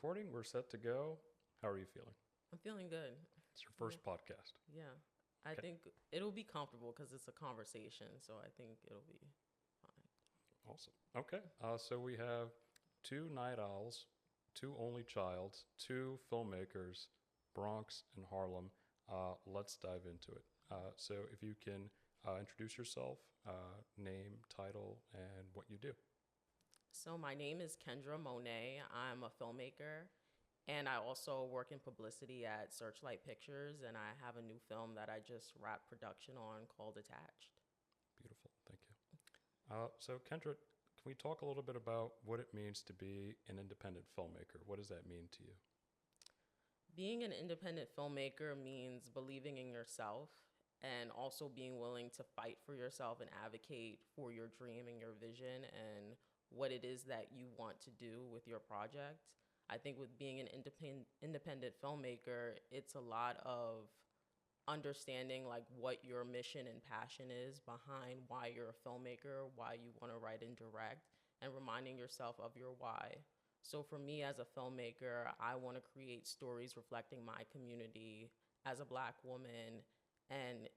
recording. We're set to go. How are you feeling? I'm feeling good. It's your first podcast. Yeah. I Okay. think it'll be comfortable because it's a conversation. So I think it'll be fine. Awesome. Okay. So we have two night owls, two only childs, two filmmakers, Bronx and Harlem. Let's dive into it. So if you can introduce yourself, name, title, and what you do. So my name is Kendra Monet. I'm a filmmaker. And I also work in publicity at Searchlight Pictures. And I have a new film that I just wrapped production on called Attached. Beautiful. Thank you. So Kendra, can we talk a little bit about what it means to be an independent filmmaker? What does that mean to you? Being an independent filmmaker means believing in yourself and also being willing to fight for yourself and advocate for your dream and your vision and what it is that you want to do with your project. I think with being an independent filmmaker, it's a lot of understanding like what your mission and passion is behind why you're a filmmaker, why you want to write and direct, and reminding yourself of your why. So for me as a filmmaker, I want to create stories reflecting my community as a Black woman and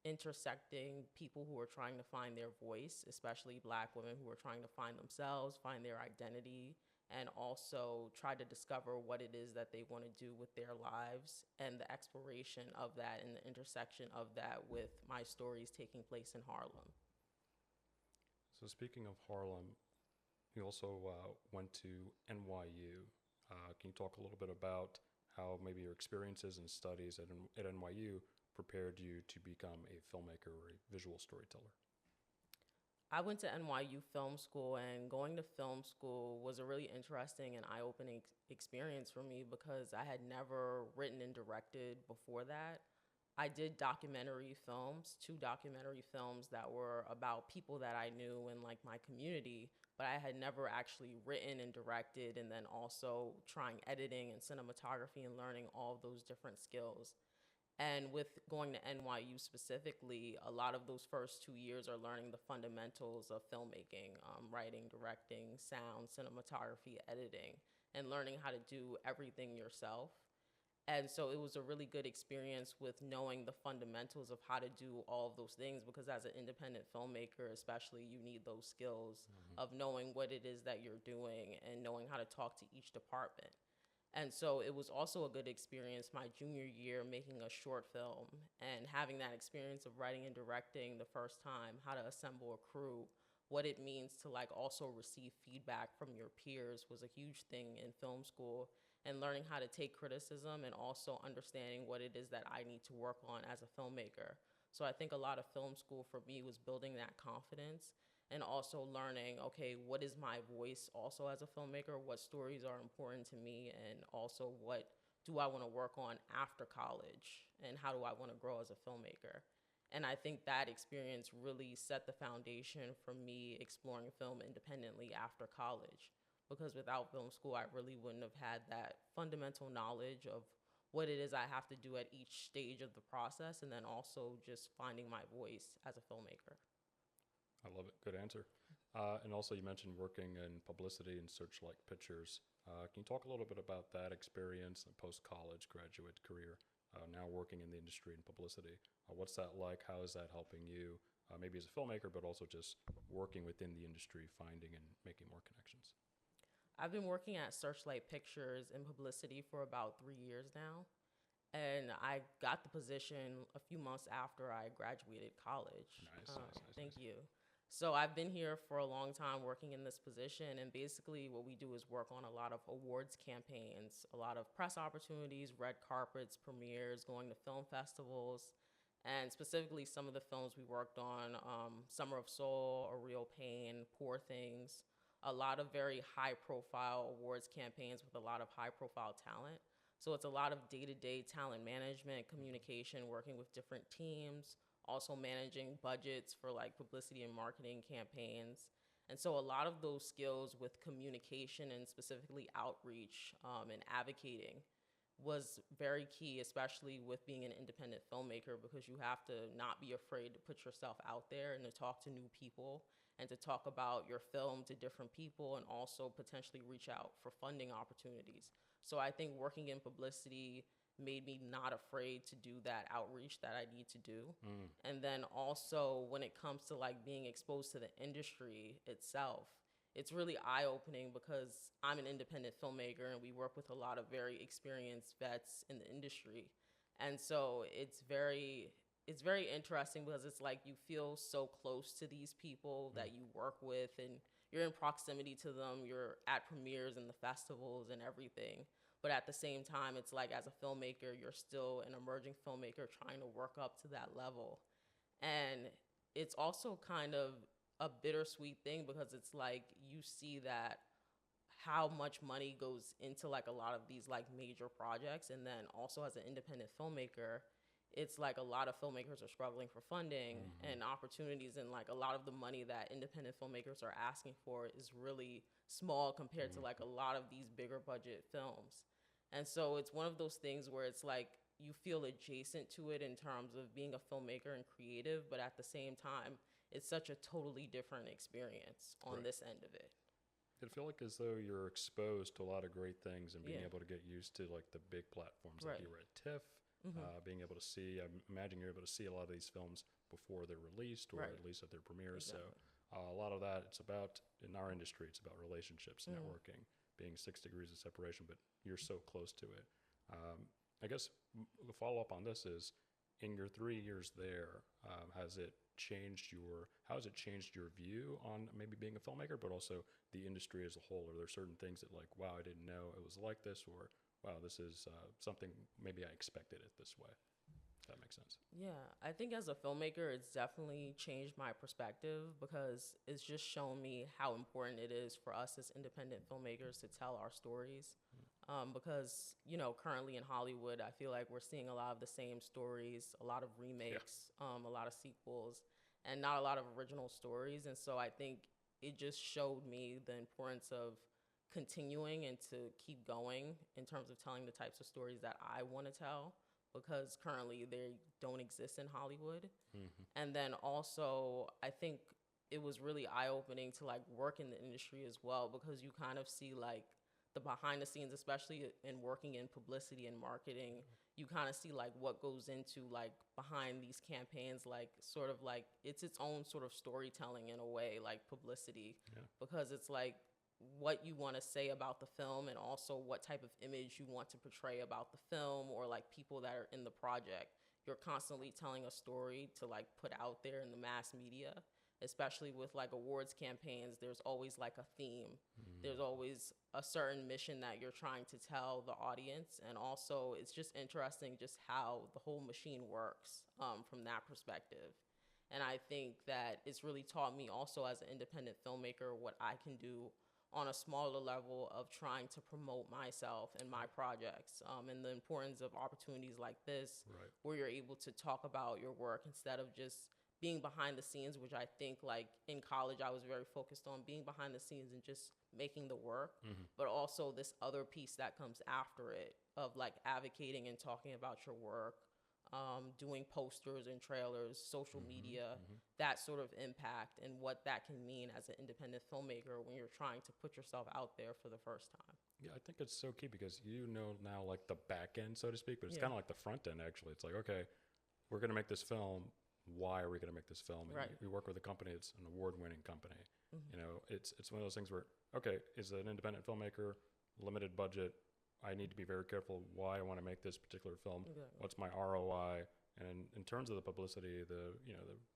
intersecting people who are trying to find their voice, especially Black women who are trying to find themselves, find their identity, and also try to discover what it is that they want to do with their lives and the exploration of that and the intersection of that with my stories taking place in Harlem. So speaking of Harlem, you also went to NYU. Can you talk a little bit about how maybe your experiences and studies at NYU prepared you to become a filmmaker or a visual storyteller? I went to NYU Film School, and going to film school was a really interesting and eye-opening experience for me because I had never written and directed before that. I did documentary films, two documentary films that were about people that I knew in like my community, but I had never actually written and directed, and then also trying editing and cinematography and learning all of those different skills. And with going to NYU specifically, a lot of those first 2 years are learning the fundamentals of filmmaking, writing, directing, sound, cinematography, editing, and learning how to do everything yourself. And so it was a really good experience with knowing the fundamentals of how to do all of those things, because as an independent filmmaker, especially, you need those skills of knowing what it is that you're doing and knowing how to talk to each department. And so it was also a good experience my junior year making a short film and having that experience of writing and directing the first time, how to assemble a crew, what it means to like also receive feedback from your peers was a huge thing in film school, and learning how to take criticism and also understanding what it is that I need to work on as a filmmaker. So I think a lot of film school for me was building that confidence and also learning, okay, what is my voice also as a filmmaker? What stories are important to me? And also what do I want to work on after college? And how do I want to grow as a filmmaker? And I think that experience really set the foundation for me exploring film independently after college. Because without film school, I really wouldn't have had that fundamental knowledge of what it is I have to do at each stage of the process, and then also just finding my voice as a filmmaker. I love it. Good answer. And also, you mentioned working in publicity and Searchlight Pictures. Can you talk a little bit about that experience and post-college graduate career, now working in the industry and publicity? What's that like? How is that helping you, maybe as a filmmaker, but also just working within the industry, finding and making more connections? I've been working at Searchlight Pictures in publicity for about 3 years now. And I got the position a few months after I graduated college. Nice. Thank you. So I've been here for a long time working in this position, and basically what we do is work on a lot of awards campaigns, a lot of press opportunities, red carpets, premieres, going to film festivals, and specifically some of the films we worked on, Summer of Soul, A Real Pain, Poor Things, a lot of very high-profile awards campaigns with a lot of high-profile talent. So it's a lot of day-to-day talent management, communication, working with different teams, also managing budgets for like publicity and marketing campaigns. And so a lot of those skills with communication and specifically outreach and advocating was very key, especially with being an independent filmmaker, because you have to not be afraid to put yourself out there and to talk to new people and to talk about your film to different people and also potentially reach out for funding opportunities. So I think working in publicity made me not afraid to do that outreach that I need to do. And then also when it comes to like being exposed to the industry itself, it's really eye-opening because I'm an independent filmmaker and we work with a lot of very experienced vets in the industry. And so it's very interesting because it's like you feel so close to these people that you work with and you're in proximity to them. You're at premieres and the festivals and everything. But at the same time, it's like as a filmmaker, you're still an emerging filmmaker trying to work up to that level. And it's also kind of a bittersweet thing because it's like you see that how much money goes into like a lot of these like major projects. And then also as an independent filmmaker, it's like a lot of filmmakers are struggling for funding and opportunities, and like a lot of the money that independent filmmakers are asking for is really small compared to like a lot of these bigger budget films. And so it's one of those things where it's like you feel adjacent to it in terms of being a filmmaker and creative, but at the same time, it's such a totally different experience on this end of it. I feel like as though you're exposed to a lot of great things and being able to get used to like the big platforms, like you were at TIFF, being able to see, I imagine you're able to see a lot of these films before they're released or at least at their premieres. Exactly. So a lot of that, it's about, in our industry, it's about relationships, networking, being 6 degrees of separation, but you're so close to it. I guess the follow-up on this is, in your 3 years there, how has it changed your view on maybe being a filmmaker, but also the industry as a whole? Are there certain things that like, wow, I didn't know it was like this, or wow, this is something maybe I expected it this way? If that makes sense. Yeah, I think as a filmmaker, it's definitely changed my perspective because it's just shown me how important it is for us as independent filmmakers to tell our stories. Because, you know, currently in Hollywood, I feel like we're seeing a lot of the same stories, a lot of remakes, a lot of sequels, and not a lot of original stories. And so I think it just showed me the importance of continuing and to keep going in terms of telling the types of stories that I want to tell, because currently they don't exist in Hollywood. And then also, I think it was really eye-opening to like work in the industry as well, because you kind of see like the behind the scenes, especially in working in publicity and marketing, you kind of see like what goes into like behind these campaigns, like sort of like it's its own sort of storytelling in a way, like publicity, because it's like what you want to say about the film and also what type of image you want to portray about the film or like people that are in the project. You're constantly telling a story to like put out there in the mass media, especially with like awards campaigns. There's always like a theme. There's always a certain mission that you're trying to tell the audience. And also it's just interesting just how the whole machine works from that perspective. And I think that it's really taught me also as an independent filmmaker what I can do on a smaller level of trying to promote myself and my projects, and the importance of opportunities like this, where you're able to talk about your work instead of just being behind the scenes, which I think like in college I was very focused on being behind the scenes and just making the work, but also this other piece that comes after it of like advocating and talking about your work, doing posters and trailers, social media, that sort of impact and what that can mean as an independent filmmaker when you're trying to put yourself out there for the first time. Yeah, I think it's so key because you know now like the back end, so to speak, but it's kind of like the front end actually. It's like, okay, we're going to make this film. Why are we going to make this film? And we work with a company that's an award-winning company. You know, it's one of those things where, okay, is an independent filmmaker, limited budget, I need to be very careful why I want to make this particular film. What's my ROI? And in terms of the publicity, the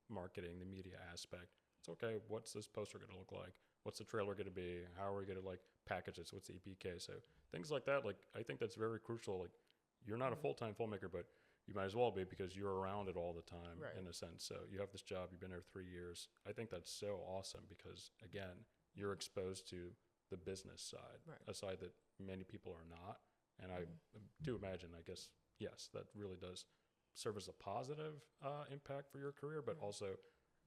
marketing, the media aspect, it's okay. What's this poster going to look like? What's the trailer going to be? How are we going to like package it? So what's the EPK? So things like that. Like I think that's very crucial. Like you're not a full-time filmmaker, but you might as well be because you're around it all the time in a sense. So you have this job. You've been there 3 years. I think that's so awesome because again, you're exposed to the business side, a side that many people are not. And I do imagine, I guess, yes, that really does serve as a positive impact for your career. But also,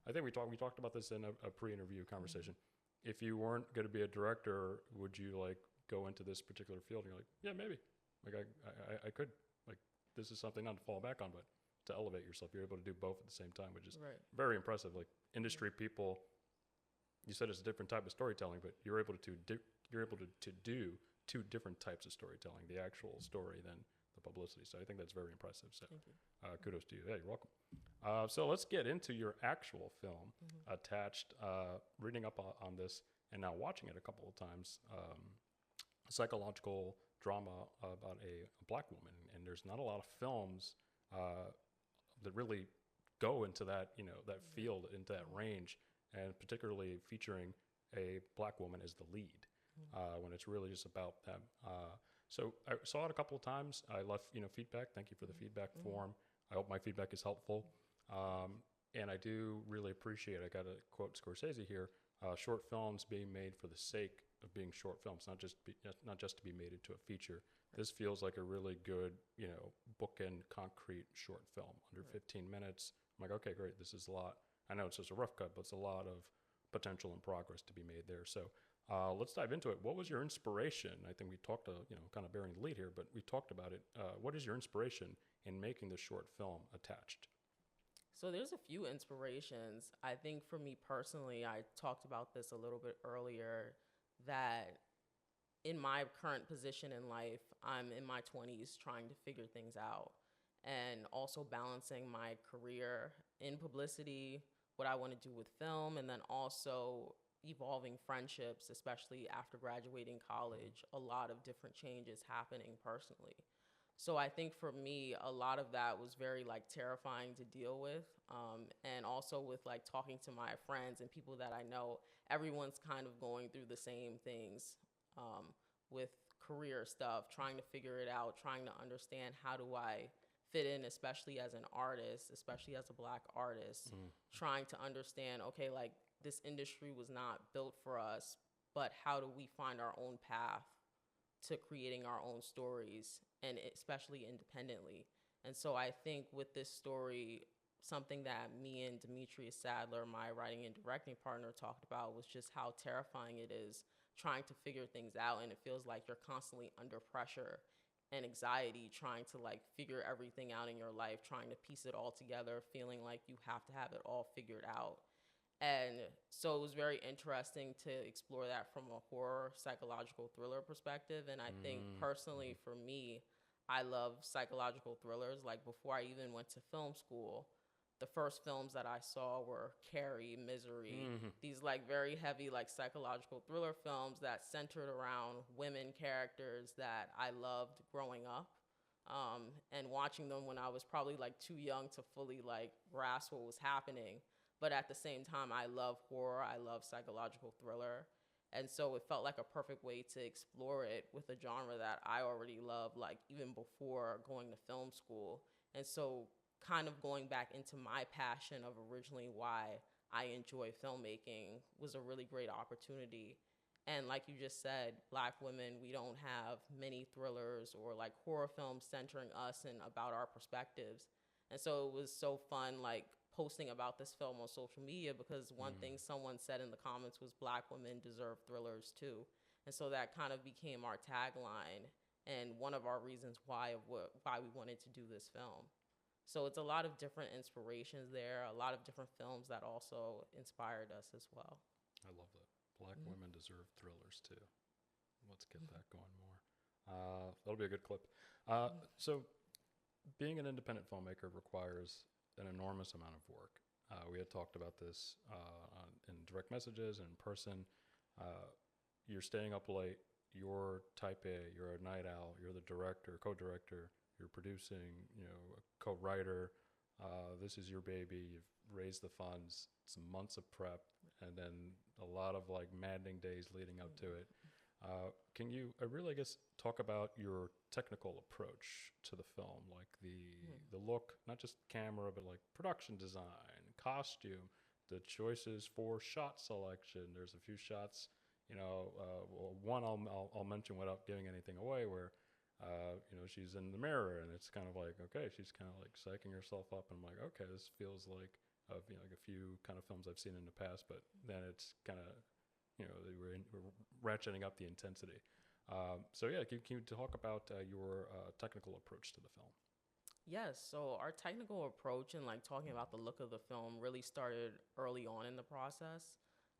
I think we talked about this in a pre-interview conversation. If you weren't going to be a director, would you like go into this particular field? And you're like, yeah, maybe. Like I could. Like this is something not to fall back on, but to elevate yourself. You're able to do both at the same time, which is very impressive. Like industry people you said it's a different type of storytelling, but you're able to do two different types of storytelling, the actual story than the publicity. So I think that's very impressive. So Thank you. kudos to you. Yeah, you're welcome. So let's get into your actual film, Attached. Reading up on this and now watching it a couple of times, psychological drama about a black woman, and there's not a lot of films that really go into that, that field, into that range, and particularly featuring a black woman as the lead, when it's really just about them. So I saw it a couple of times. I left, feedback. Thank you for the feedback form. I hope my feedback is helpful. And I do really appreciate, I got to quote Scorsese here, short films being made for the sake of being short films, not just to be made into a feature. This feels like a really good, bookend, concrete short film, under 15 minutes. I'm like, okay, great, this is a lot. I know it's just a rough cut, but it's a lot of potential and progress to be made there. So let's dive into it. What was your inspiration? I think we talked, kind of bearing the lead here, but we talked about it. What is your inspiration in making this short film, Attached? So there's a few inspirations. I think for me personally, I talked about this a little bit earlier, that in my current position in life, I'm in my 20s trying to figure things out, and also balancing my career in publicity, what I want to do with film, and then also evolving friendships, especially after graduating college, a lot of different changes happening personally. So I think for me, a lot of that was very terrifying to deal with. And also with talking to my friends and people that I know, everyone's kind of going through the same things with career stuff, trying to figure it out, trying to understand how do I fit in, especially as an artist, especially as a black artist, trying to understand, okay, this industry was not built for us, but how do we find our own path to creating our own stories, and especially independently. And so I think with this story, something that me and Demetrius Sadler, my writing and directing partner, talked about was just how terrifying it is trying to figure things out, and it feels like you're constantly under pressure and anxiety trying to figure everything out in your life, trying to piece it all together, feeling like you have to have it all figured out. And so it was very interesting to explore that from a horror psychological thriller perspective. And I think personally for me, I love psychological thrillers. Before I even went to film school, the first films that I saw were Carrie, Misery, these very heavy psychological thriller films that centered around women characters that I loved growing up. And watching them when I was probably too young to fully grasp what was happening. But at the same time, I love horror, I love psychological thriller. And so it felt like a perfect way to explore it with a genre that I already loved, even before going to film school. And so kind of going back into my passion of originally why I enjoy filmmaking was a really great opportunity. And like you just said, Black women, we don't have many thrillers or horror films centering us and about our perspectives. And so it was so fun, posting about this film on social media, because one thing someone said in the comments was Black women deserve thrillers too. And so that kind of became our tagline and one of our reasons why we wanted to do this film. So it's a lot of different inspirations there, a lot of different films that also inspired us as well. I love that. Black women deserve thrillers too. Let's get that going more. That'll be a good clip. So being an independent filmmaker requires an enormous amount of work. We had talked about this in direct messages and in person. You're staying up late, you're type A, you're a night owl, you're the director, co-director, you're producing, co-writer. This is your baby, you've raised the funds, some months of prep, and then a lot of maddening days leading up to it. Can you, I guess, talk about your technical approach to the film, the look, not just camera, but production design, costume, the choices for shot selection. There's a few shots, one I'll mention without giving anything away, where she's in the mirror, and it's kind of okay, she's kind of psyching herself up, and I'm okay, this feels like a few kind of films I've seen in the past, but then it's kind of we're ratcheting up the intensity. So yeah, can you talk about your technical approach to the film? Yes, so our technical approach and talking about the look of the film really started early on in the process.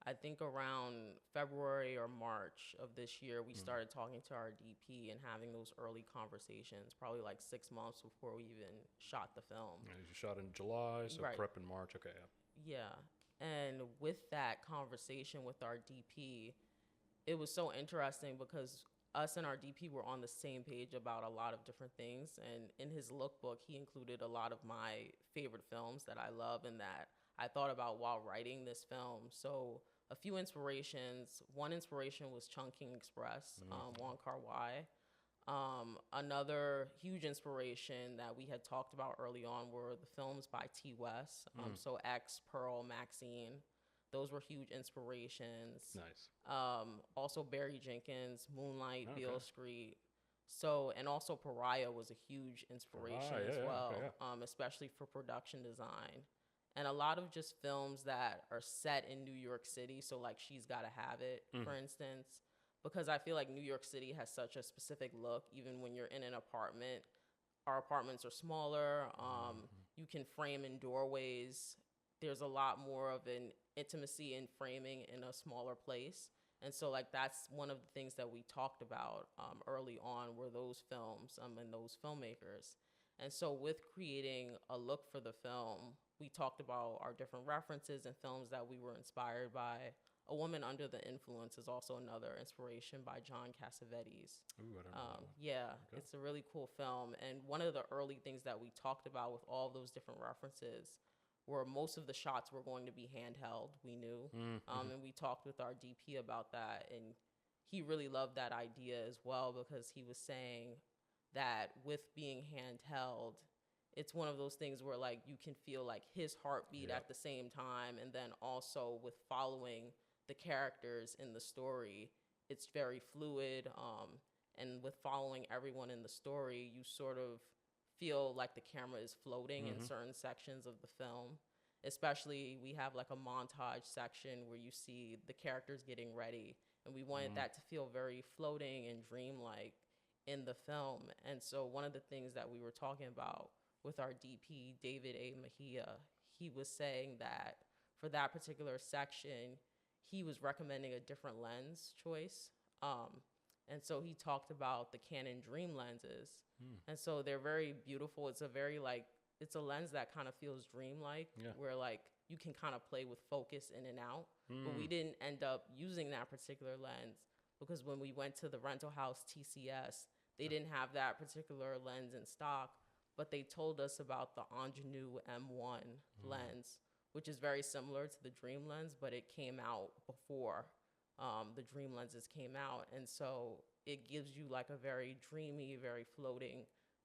I think around February or March of this year, we started talking to our DP and having those early conversations, probably like 6 months before we even shot the film. Yeah, you shot in July, so Right. prep in March. Okay, yeah. Yeah. And with that conversation with our DP, it was so interesting because us and our DP were on the same page about a lot of different things. And in his lookbook, he included a lot of my favorite films that I love and that I thought about while writing this film. So a few inspirations. One inspiration was Chungking Express, Wong Kar-wai. Another huge inspiration that we had talked about early on were the films by T. West. So X, Pearl, Maxine. Those were huge inspirations. Nice. Also Barry Jenkins, Moonlight, Beale Street. So, and also Pariah was a huge inspiration as well, especially for production design. And a lot of just films that are set in New York City. So like She's Gotta Have It, for instance, because I feel like New York City has such a specific look, even when you're in an apartment. Our apartments are smaller. You can frame in doorways. There's a lot more of an intimacy in framing in a smaller place. And so like that's one of the things that we talked about early on were those films and those filmmakers. And so with creating a look for the film, we talked about our different references and films that we were inspired by. A Woman Under the Influence is also another inspiration by John Cassavetes. Ooh, I don't know. Yeah, it's a really cool film. And one of the early things that we talked about with all those different references were most of the shots were going to be handheld, we knew. And we talked with our DP about that. And he really loved that idea as well because he was saying that with being handheld, it's one of those things where like you can feel like his heartbeat at the same time, and then also with following the characters in the story, it's very fluid. And with following everyone in the story, you sort of feel like the camera is floating in certain sections of the film. Especially, we have like a montage section where you see the characters getting ready, and we wanted that to feel very floating and dreamlike in the film. And so one of the things that we were talking about with our DP, David A. Mejia, he was saying that for that particular section, he was recommending a different lens choice. And so he talked about the Canon Dream lenses. And so they're very beautiful. It's a very like, it's a lens that kind of feels dreamlike, where like you can kind of play with focus in and out. But we didn't end up using that particular lens because when we went to the rental house TCS, they didn't have that particular lens in stock, but they told us about the Ingenue M1 lens, which is very similar to the Dream lens, but it came out before the Dream lenses came out. And so it gives you like a very dreamy, very floating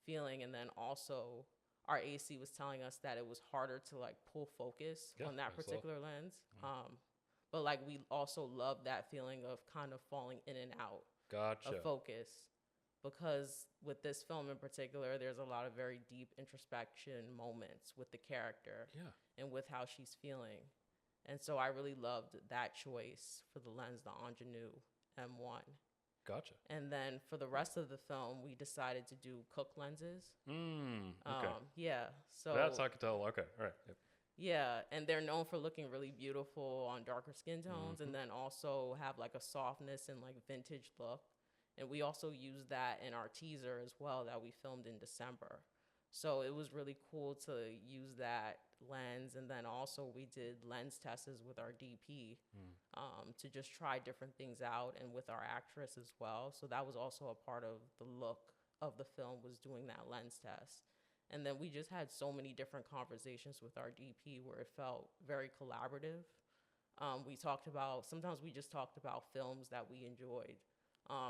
feeling. And then also our AC was telling us that it was harder to like pull focus on that particular lens. But like we also love that feeling of kind of falling in and out of focus. Because with this film in particular, there's a lot of very deep introspection moments with the character and with how she's feeling. And so I really loved that choice for the lens, the Ingenue M1. Gotcha. And then for the rest of the film, we decided to do Cook lenses. Okay. Yeah. So that's how I could tell. Okay. All right. Yep. Yeah, and they're known for looking really beautiful on darker skin tones, and then also have like a softness and like vintage look. And we also used that in our teaser as well that we filmed in December. So it was really cool to use that lens. And then also we did lens tests with our DP to just try different things out, and with our actress as well. So that was also a part of the look of the film, was doing that lens test. And then we just had so many different conversations with our DP where it felt very collaborative. We talked about, sometimes we just talked about films that we enjoyed.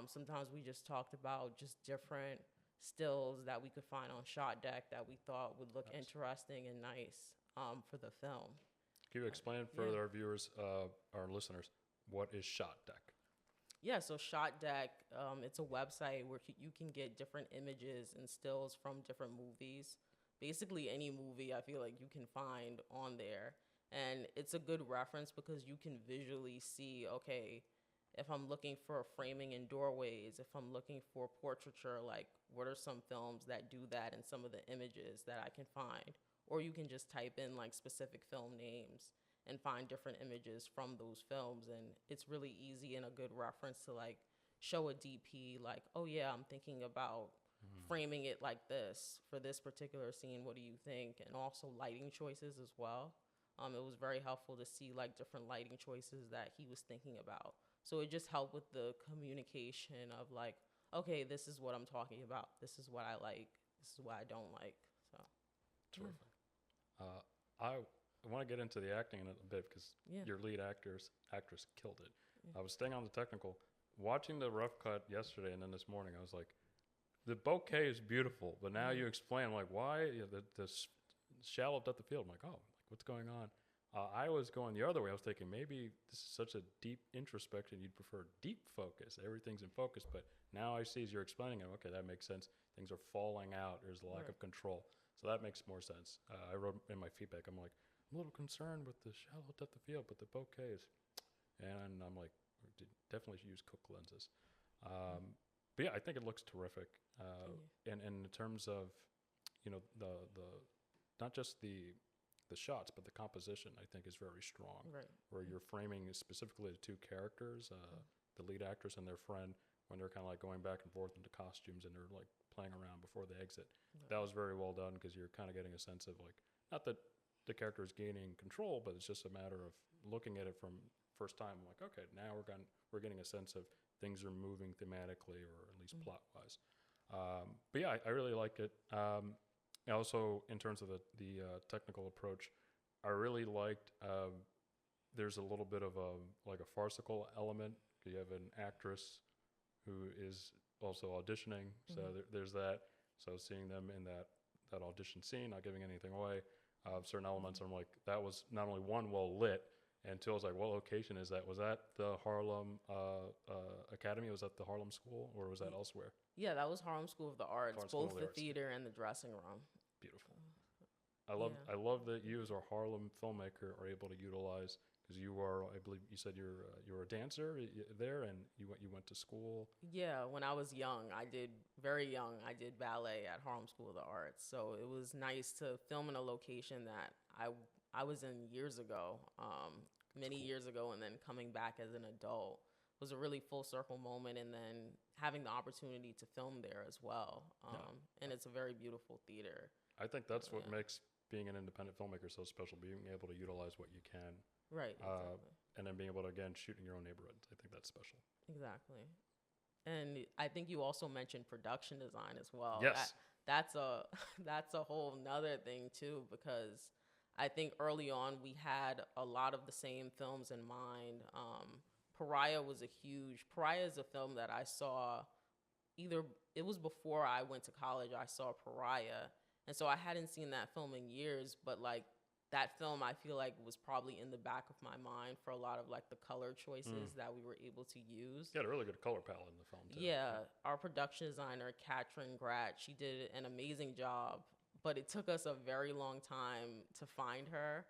Sometimes we just talked about just different stills that we could find on ShotDeck that we thought would look interesting and nice for the film. Can you explain for our viewers, our listeners, what is ShotDeck? Yeah, so ShotDeck, it's a website where you can get different images and stills from different movies. Basically any movie I feel like you can find on there. And it's a good reference because you can visually see, okay, if I'm looking for framing in doorways, if I'm looking for portraiture, like what are some films that do that and some of the images that I can find? Or you can just type in like specific film names and find different images from those films. And it's really easy and a good reference to like show a DP like, oh yeah, I'm thinking about framing it like this for this particular scene. What do you think? And also lighting choices as well. It was very helpful to see like different lighting choices that he was thinking about. So it just helped with the communication of like, okay, this is what I'm talking about. This is what I like. This is what I don't like. So Terrific. I want to get into the acting in a bit because your lead actress killed it. I was staying on the technical, watching the rough cut yesterday, and then this morning I was like, the bouquet is beautiful, but now you explain like why the shallow depth of field. I'm like, oh, what's going on? I was going the other way. I was thinking maybe this is such a deep introspection. You'd prefer deep focus. Everything's in focus. But now I see as you're explaining it, okay, that makes sense. Things are falling out. There's a lack of control. So that makes more sense. I wrote in my feedback, I'm like, I'm a little concerned with the shallow depth of field, but the bouquet is, and I'm like, definitely should use Cook lenses. But yeah, I think it looks terrific. And in terms of, you know, the not just the shots, but the composition, I think, is very strong. Right. Where you're framing specifically the two characters, the lead actress and their friend, when they're kind of like going back and forth into costumes and they're like playing around before they exit. That was very well done because you're kind of getting a sense of like, not that the character is gaining control, but it's just a matter of looking at it from first time. Like, okay, now we're getting a sense of things are moving thematically or at least plot-wise. But yeah, I really like it. Also, in terms of the technical approach, I really liked. There's a little bit of a farcical element. You have an actress who is also auditioning, so there's that. So seeing them in that audition scene, not giving anything away, certain elements, I'm like, that was not only one well lit, and two, I was like, what location is that? Was that the Harlem Academy? Was that the Harlem School, or was that elsewhere? Yeah, that was Harlem School of the Arts, both the theater and the dressing room. Beautiful. I love that you, as a Harlem filmmaker, are able to utilize, because you are, I believe you said you're a dancer there, and you went to school. Yeah, when I was young, I did ballet at Harlem School of the Arts. So it was nice to film in a location that I was in years ago, many years ago, and then coming back as an adult was a really full circle moment, and then having the opportunity to film there as well. And it's a very beautiful theater. I think that's what makes being an independent filmmaker so special, being able to utilize what you can. Right, exactly. And then being able to, again, shoot in your own neighborhood. I think that's special. Exactly. And I think you also mentioned production design as well. Yes. That's a whole nother thing too, because I think early on we had a lot of the same films in mind. Pariah is a film that I saw it was before I went to college. I saw Pariah. And so I hadn't seen that film in years, but like that film I feel like was probably in the back of my mind for a lot of like the color choices that we were able to use. You had a really good color palette in the film too. Yeah, our production designer, Katrin Gratz, she did an amazing job, but it took us a very long time to find her.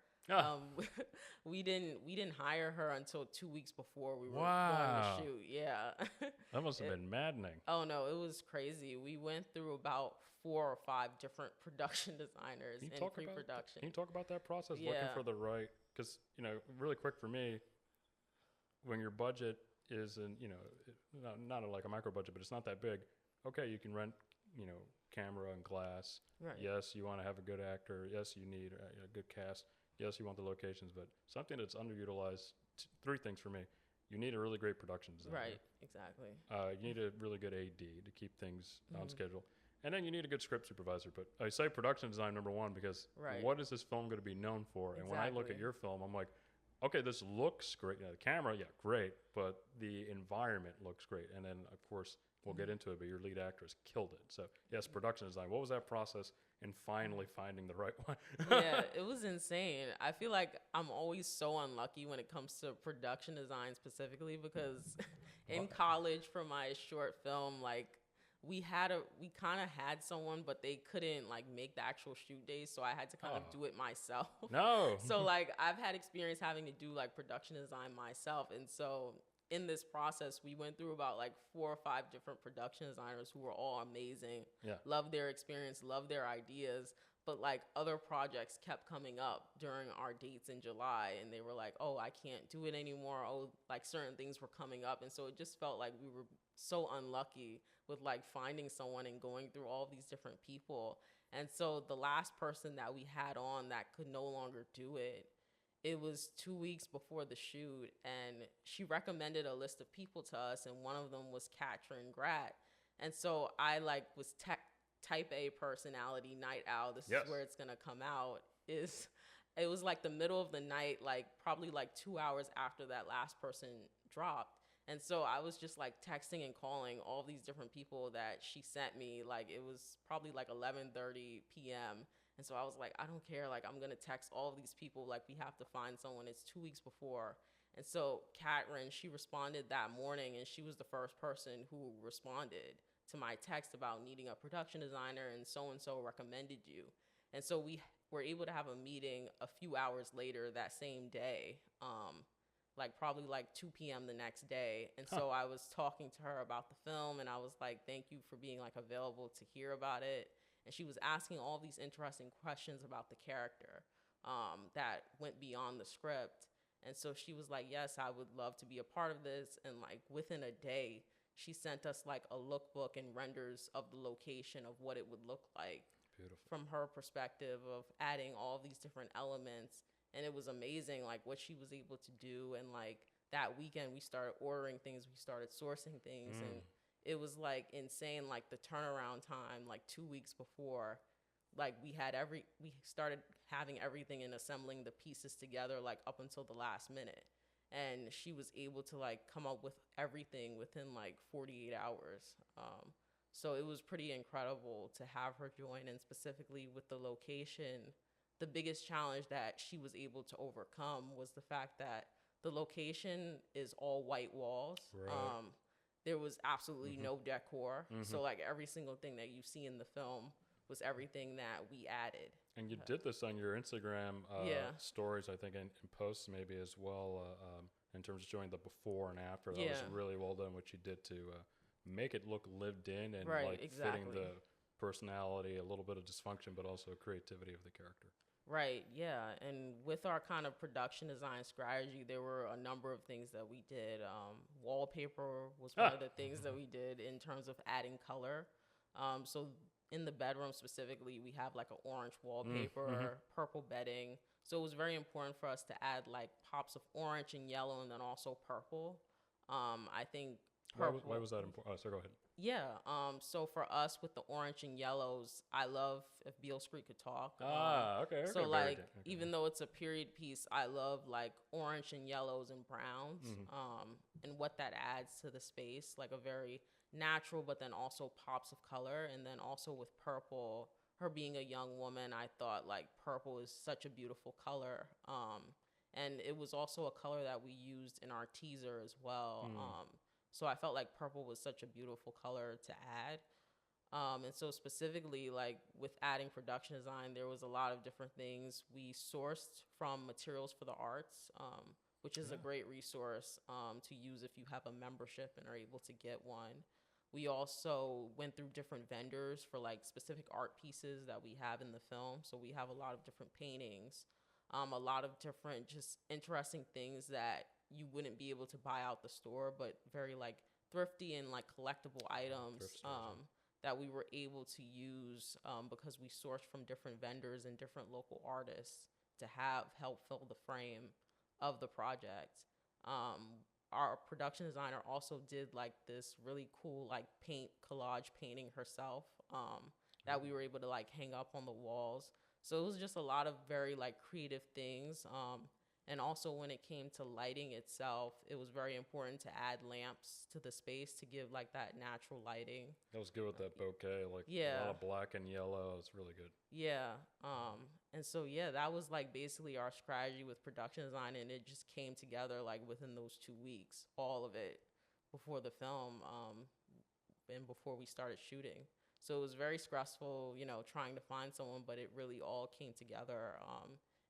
We didn't hire her until 2 weeks before we were going to shoot. Yeah. That must have been maddening. Oh no, it was crazy. We went through about 4 or 5 different production designers in pre-production. Can you talk about that process? Looking for the right, because, you know, really quick for me, when your budget isn't, you know, not like a micro budget, but it's not that big. Okay, you can rent, you know, camera and glass. Right. Yes, you want to have a good actor. Yes, you need a good cast. Yes, you want the locations, but something that's underutilized, 3 things for me. You need a really great production designer. Right, exactly. You need a really good AD to keep things on schedule. And then you need a good script supervisor. But I say production design number 1 because what is this film going to be known for? And when I look at your film, I'm like, okay, this looks great. You know, the camera, great, but the environment looks great. And then, of course, we'll get into it, but your lead actress killed it. So, yes, production design. What was that process in finally finding the right one? Yeah, it was insane. I feel like I'm always so unlucky when it comes to production design specifically because in college for my short film, like, we kind of had someone, but they couldn't like make the actual shoot days, so I had to kind of do it myself. No. So like I've had experience having to do like production design myself, and so in this process, we went through about like 4 or 5 different production designers who were all amazing. Yeah. Love their experience, love their ideas. but like other projects kept coming up during our dates in July, and they were like, oh, I can't do it anymore. Oh, like certain things were coming up. And so it just felt like we were so unlucky with like finding someone and going through all these different people. And so the last person that we had on that could no longer do it, it was 2 weeks before the shoot, and she recommended a list of people to us, and one of them was Katrin Gratt. And so I like was type A personality, night owl. This Yes. is where it's gonna come out. It was like the middle of the night, like probably like 2 hours after that last person dropped. And so I was just like texting and calling all these different people that she sent me. Like it was probably like 11:30 p.m. And so I was like, I don't care. Like I'm gonna text all of these people. Like we have to find someone. It's 2 weeks before. And so Katrin, she responded that morning, and she was the first person who responded to my text about needing a production designer, and so recommended you. And so we were able to have a meeting a few hours later that same day, like probably like 2 p.m. the next day. And so I was talking to her about the film, and I was like, thank you for being like available to hear about it. And she was asking all these interesting questions about the character that went beyond the script. And so she was like, yes, I would love to be a part of this. And like within a day, she sent us like a lookbook and renders of the location of what it would look like. Beautiful. From her perspective of adding all these different elements. And it was amazing, like what she was able to do. And like that weekend, we started ordering things, we started sourcing things. And it was like insane, like the turnaround time, like 2 weeks before, like we started having everything and assembling the pieces together, like up until the last minute. And she was able to like come up with everything within like 48 hours. So it was pretty incredible to have her join, and specifically with the location. The biggest challenge that she was able to overcome was the fact that the location is all white walls. Right. There was absolutely no decor. So like every single thing that you see in the film was everything that we added. And you did this on your Instagram stories, I think, and posts maybe as well, in terms of showing the before and after. That was really well done, what you did to make it look lived in and fitting the personality, a little bit of dysfunction, but also creativity of the character. Right, yeah. And with our kind of production design strategy, there were a number of things that we did. Wallpaper was one of the things that we did in terms of adding color. So in the bedroom specifically, we have like an orange wallpaper, purple bedding. So it was very important for us to add like pops of orange and yellow, and then also purple. I think purple. Why was that important? Oh, so go ahead. Yeah. So for us with the orange and yellows, I love If Beale Street Could Talk. Okay. So like, even though it's a period piece, I love like orange and yellows and browns, and what that adds to the space, like a very natural, but then also pops of color. And then also with purple, her being a young woman, I thought like purple is such a beautiful color. And it was also a color that we used in our teaser as well. So I felt like purple was such a beautiful color to add. And so specifically, like with adding production design, there was a lot of different things. We sourced from Materials for the Arts, which is a great resource to use if you have a membership and are able to get one. We also went through different vendors for like specific art pieces that we have in the film. So we have a lot of different paintings, a lot of different just interesting things that you wouldn't be able to buy out the store, but very like thrifty and like collectible items that we were able to use because we sourced from different vendors and different local artists to have help fill the frame of the project. Our production designer also did like this really cool like paint collage painting herself that we were able to like hang up on the walls. So it was just a lot of very like creative things. And also when it came to lighting itself, it was very important to add lamps to the space to give like that natural lighting. That was good with that bouquet, like a lot of black and yellow. It's really good. Yeah. And so, that was like basically our strategy with production design. And it just came together like within those 2 weeks, all of it before the film and before we started shooting. So it was very stressful, trying to find someone, but it really all came together.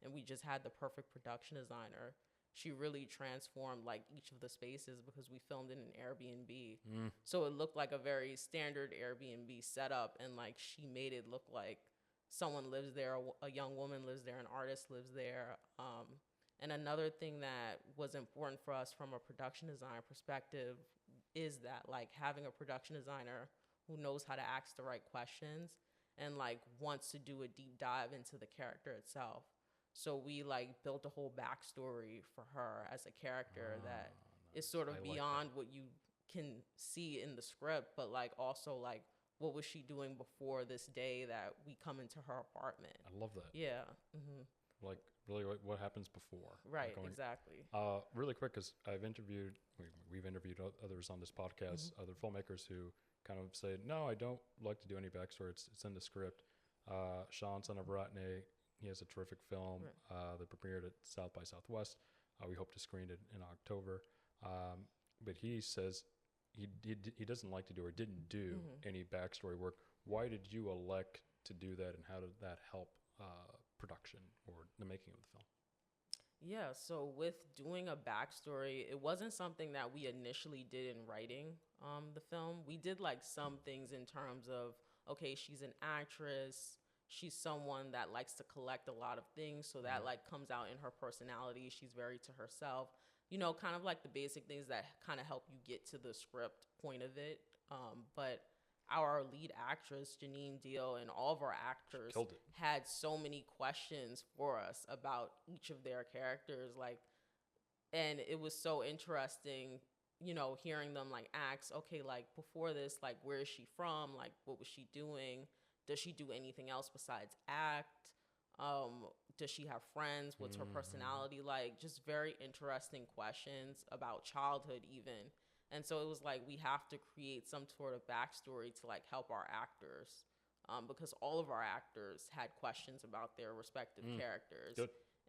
And we just had the perfect production designer. She really transformed like each of the spaces because we filmed in an Airbnb. So it looked like a very standard Airbnb setup, and like she made it look like someone lives there, a young woman lives there, an artist lives there. And another thing that was important for us from a production design perspective is that like having a production designer who knows how to ask the right questions and like wants to do a deep dive into the character itself. So we like built a whole backstory for her as a character that is sort of beyond what you can see in the script, but like also like what was she doing before this day that we come into her apartment. I love that. Yeah. Like really what happens before. Right, Like exactly. really quick, because we've interviewed others on this podcast, other filmmakers who kind of say, no, I don't like to do any backstory. It's in the script. Sean, son of Ratney, he has a terrific film that premiered at South by Southwest. We hope to screen it in October. But he says he doesn't like to do or didn't do any backstory work. Why did you elect to do that, and how did that help production or the making of the film? Yeah, so with doing a backstory, it wasn't something that we initially did in writing the film. We did like some things in terms of, okay, she's an actress, she's someone that likes to collect a lot of things, so that like comes out in her personality. She's very to herself, you know, kind of like the basic things that kind of help you get to the script point of it. But our lead actress, Janine Deal, and all of our actors had so many questions for us about each of their characters. Like, and it was so interesting, you know, hearing them like ask, okay, like before this, like, where is she from? Like, what was she doing? Does she do anything else besides act? Does she have friends? What's her personality like? Just very interesting questions about childhood even. And so it was like we have to create some sort of backstory to like help our actors, because all of our actors had questions about their respective characters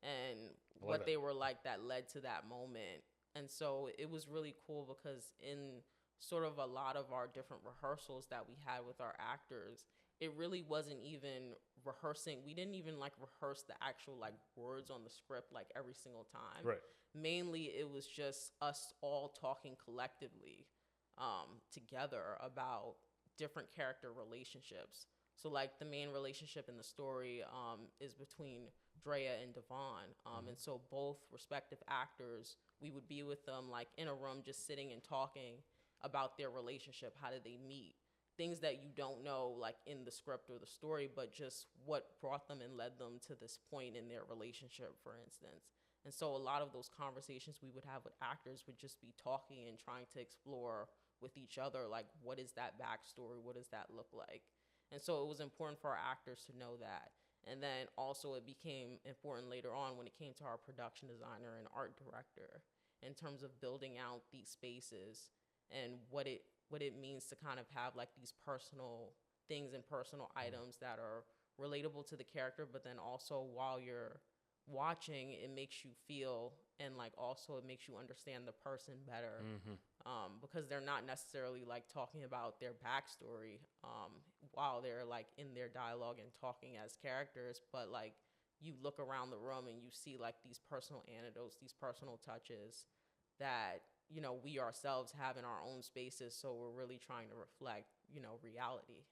and what they were like that led to that moment. And so it was really cool because in sort of a lot of our different rehearsals that we had with our actors, it really wasn't even rehearsing. We didn't even like rehearse the actual like words on the script like every single time. Right. Mainly it was just us all talking collectively together about different character relationships. So like the main relationship in the story is between Drea and Devon. And so both respective actors, we would be with them like in a room just sitting and talking about their relationship. How did they meet? Things that you don't know like in the script or the story, but just what brought them and led them to this point in their relationship, for instance. And so a lot of those conversations we would have with actors would just be talking and trying to explore with each other, like, what is that backstory? What does that look like? And so it was important for our actors to know that. And then also it became important later on when it came to our production designer and art director in terms of building out these spaces and what it means to kind of have like these personal things and personal items that are relatable to the character, but then also while you're watching, it makes you feel and like also it makes you understand the person better, because they're not necessarily like talking about their backstory while they're like in their dialogue and talking as characters, but like you look around the room and you see like these personal anecdotes, these personal touches that, you know, we ourselves have in our own spaces. So we're really trying to reflect, you know, reality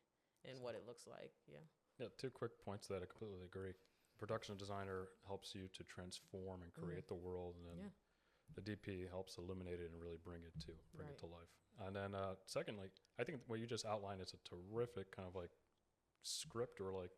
and what it looks like. Yeah, 2 quick points that I completely agree. Production designer helps you to transform and create the world, and then the DP helps illuminate it and really bring it to life. And then secondly, I think what you just outlined is a terrific kind of like script or like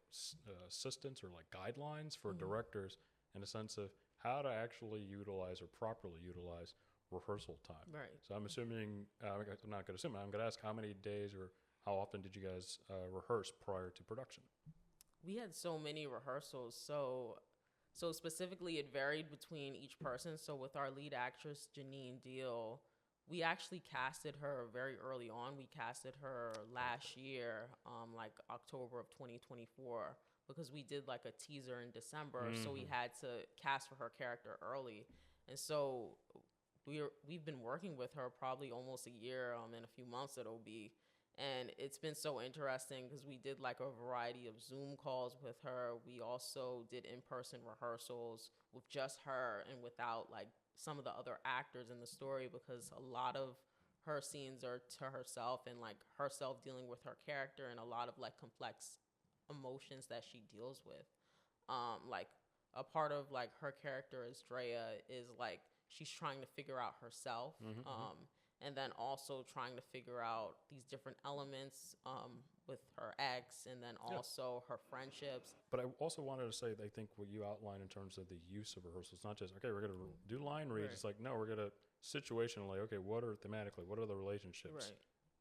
assistance or like guidelines for directors in the sense of how to actually utilize or properly utilize rehearsal time. Right. So I'm assuming, I'm not going to assume, I'm going to ask how many days or how often did you guys rehearse prior to production? We had so many rehearsals. So specifically it varied between each person. So with our lead actress, Janine Deal, we actually casted her very early on. We casted her last year, like October of 2024, because we did like a teaser in December. So we had to cast for her character early. And so we've been working with her probably almost a year, in a few months it'll be. And it's been so interesting because we did like a variety of Zoom calls with her. We also did in-person rehearsals with just her and without like some of the other actors in the story, because a lot of her scenes are to herself and like herself dealing with her character and a lot of like complex emotions that she deals with. Like a part of like her character as Drea is like she's trying to figure out herself, and then also trying to figure out these different elements with her ex, and then also her friendships. But I also wanted to say, I think what you outlined in terms of the use of rehearsals, not just, okay, we're going to do line reads. Right. It's like, no, we're going to situationally, okay, what are thematically, what are the relationships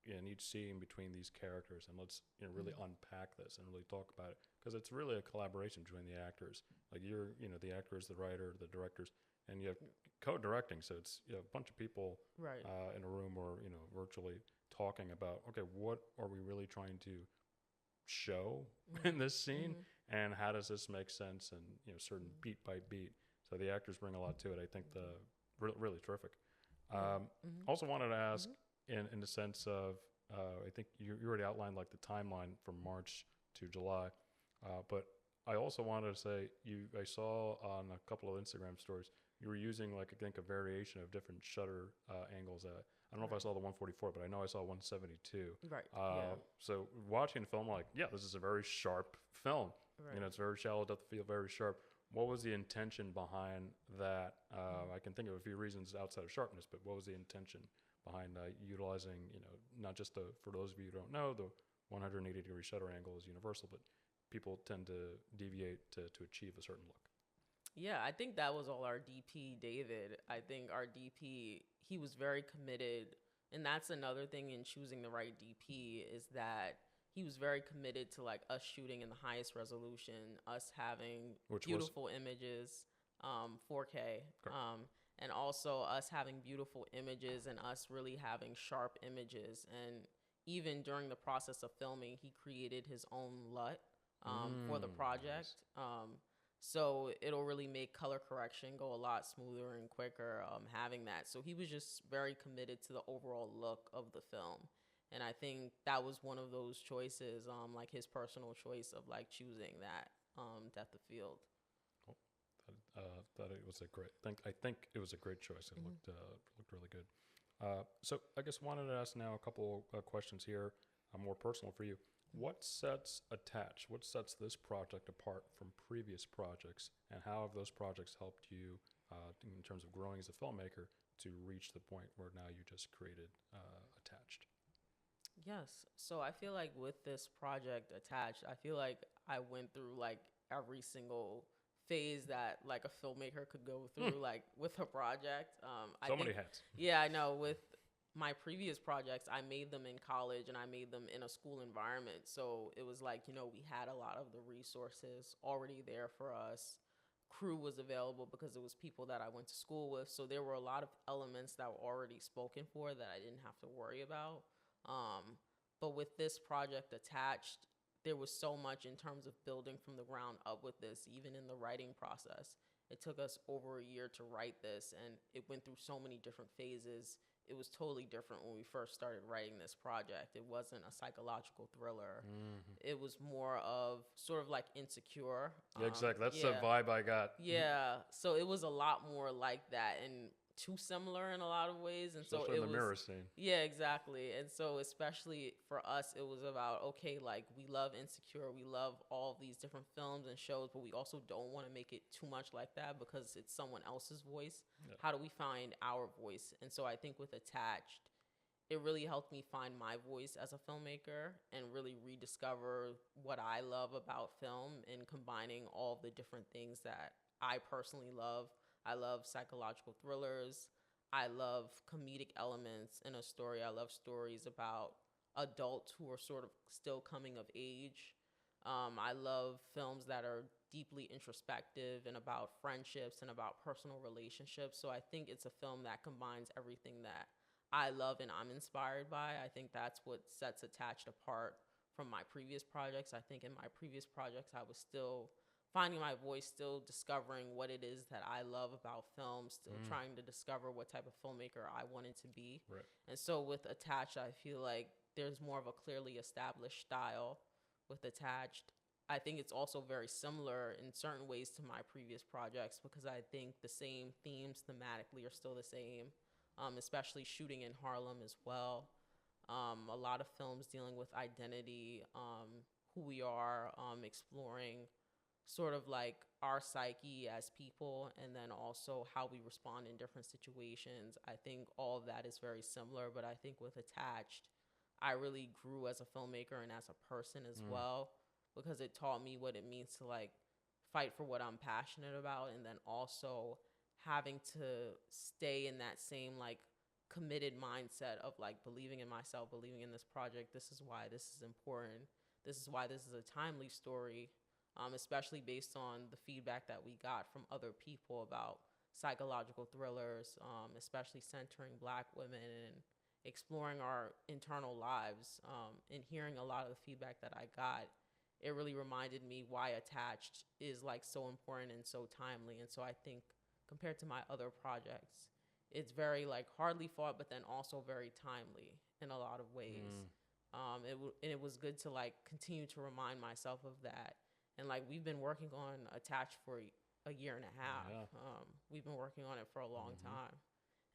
Right. in each scene between these characters? And let's really unpack this and really talk about it. Because it's really a collaboration between the actors. Like the actor is the writer, the directors, and you have co-directing. So it's a bunch of people Right. In a room or, virtually talking about, okay, what are we really trying to show in this scene, and how does this make sense, and certain beat by beat. So the actors bring a lot to it. I think really terrific. Also wanted to ask in the sense of I think you already outlined like the timeline from March to July, but I also wanted to say I saw on a couple of Instagram stories you were using like I think a variation of different shutter angles. I don't know if I saw the 144, but I know I saw 172. Right. So watching the film, like, this is a very sharp film. Right. It's very shallow depth of field, very sharp. What was the intention behind that? I can think of a few reasons outside of sharpness, but what was the intention behind utilizing, not just for those of you who don't know, the 180-degree shutter angle is universal, but people tend to deviate to achieve a certain look. Yeah, I think that was all our DP, David. I think our DP, he was very committed. And that's another thing in choosing the right DP is that he was very committed to like us shooting in the highest resolution, us having beautiful images, 4K, and also us having beautiful images and us really having sharp images. And even during the process of filming, he created his own LUT for the project. Nice. So it'll really make color correction go a lot smoother and quicker having that. So he was just very committed to the overall look of the film. And I think that was one of those choices, like his personal choice of like choosing that depth of field. That it was a great. I think it was a great choice. It looked really good. So I guess wanted to ask now a couple questions here, more personal for you. What sets Attach? What sets this project apart from previous projects, and how have those projects helped you in terms of growing as a filmmaker to reach the point where now you just created Attached? Yes. So I feel like with this project Attached, I feel like I went through like every single phase that like a filmmaker could go through like with a project. Many hats. Yeah, I know. With my previous projects, I made them in college and I made them in a school environment. So it was like, we had a lot of the resources already there for us. Crew was available because it was people that I went to school with. So there were a lot of elements that were already spoken for that I didn't have to worry about. But with this project Attached, there was so much in terms of building from the ground up with this, even in the writing process. It took us over a year to write this, and it went through so many different phases. It was totally different when we first started writing this project. It wasn't a psychological thriller. It was more of sort of like Insecure. Yeah, exactly. That's the vibe I got. Yeah. So it was a lot more like that and too similar in a lot of ways. And especially so it in the mirror scene. Yeah, exactly. And so especially for us, it was about, okay, like we love Insecure. We love all these different films and shows, but we also don't want to make it too much like that because it's someone else's voice. Yeah. How do we find our voice? And so I think with Attached, it really helped me find my voice as a filmmaker and really rediscover what I love about film and combining all the different things that I personally love. I love psychological thrillers. I love comedic elements in a story. I love stories about adults who are sort of still coming of age. I love films that are deeply introspective and about friendships and about personal relationships. So I think it's a film that combines everything that I love and I'm inspired by. I think that's what sets Attached apart from my previous projects. I think in my previous projects, I was still finding my voice, still discovering what it is that I love about film, still trying to discover what type of filmmaker I wanted to be. Right. And so with Attached, I feel like there's more of a clearly established style with Attached. I think it's also very similar in certain ways to my previous projects because I think the same themes thematically are still the same, especially shooting in Harlem as well. A lot of films dealing with identity, who we are, exploring sort of like our psyche as people, and then also how we respond in different situations. I think all of that is very similar, but I think with Attached, I really grew as a filmmaker and as a person as well, because it taught me what it means to like fight for what I'm passionate about, and then also having to stay in that same like committed mindset of like believing in myself, believing in this project. This is why this is important. This is why this is a timely story, especially based on the feedback that we got from other people about psychological thrillers, especially centering Black women and exploring our internal lives. And hearing a lot of the feedback that I got, it really reminded me why Attached is like so important and so timely. And so I think compared to my other projects, it's very like hardly fought, but then also very timely in a lot of ways. And it was good to like continue to remind myself of that. And like we've been working on Attached for a year and a half. We've been working on it for a long time.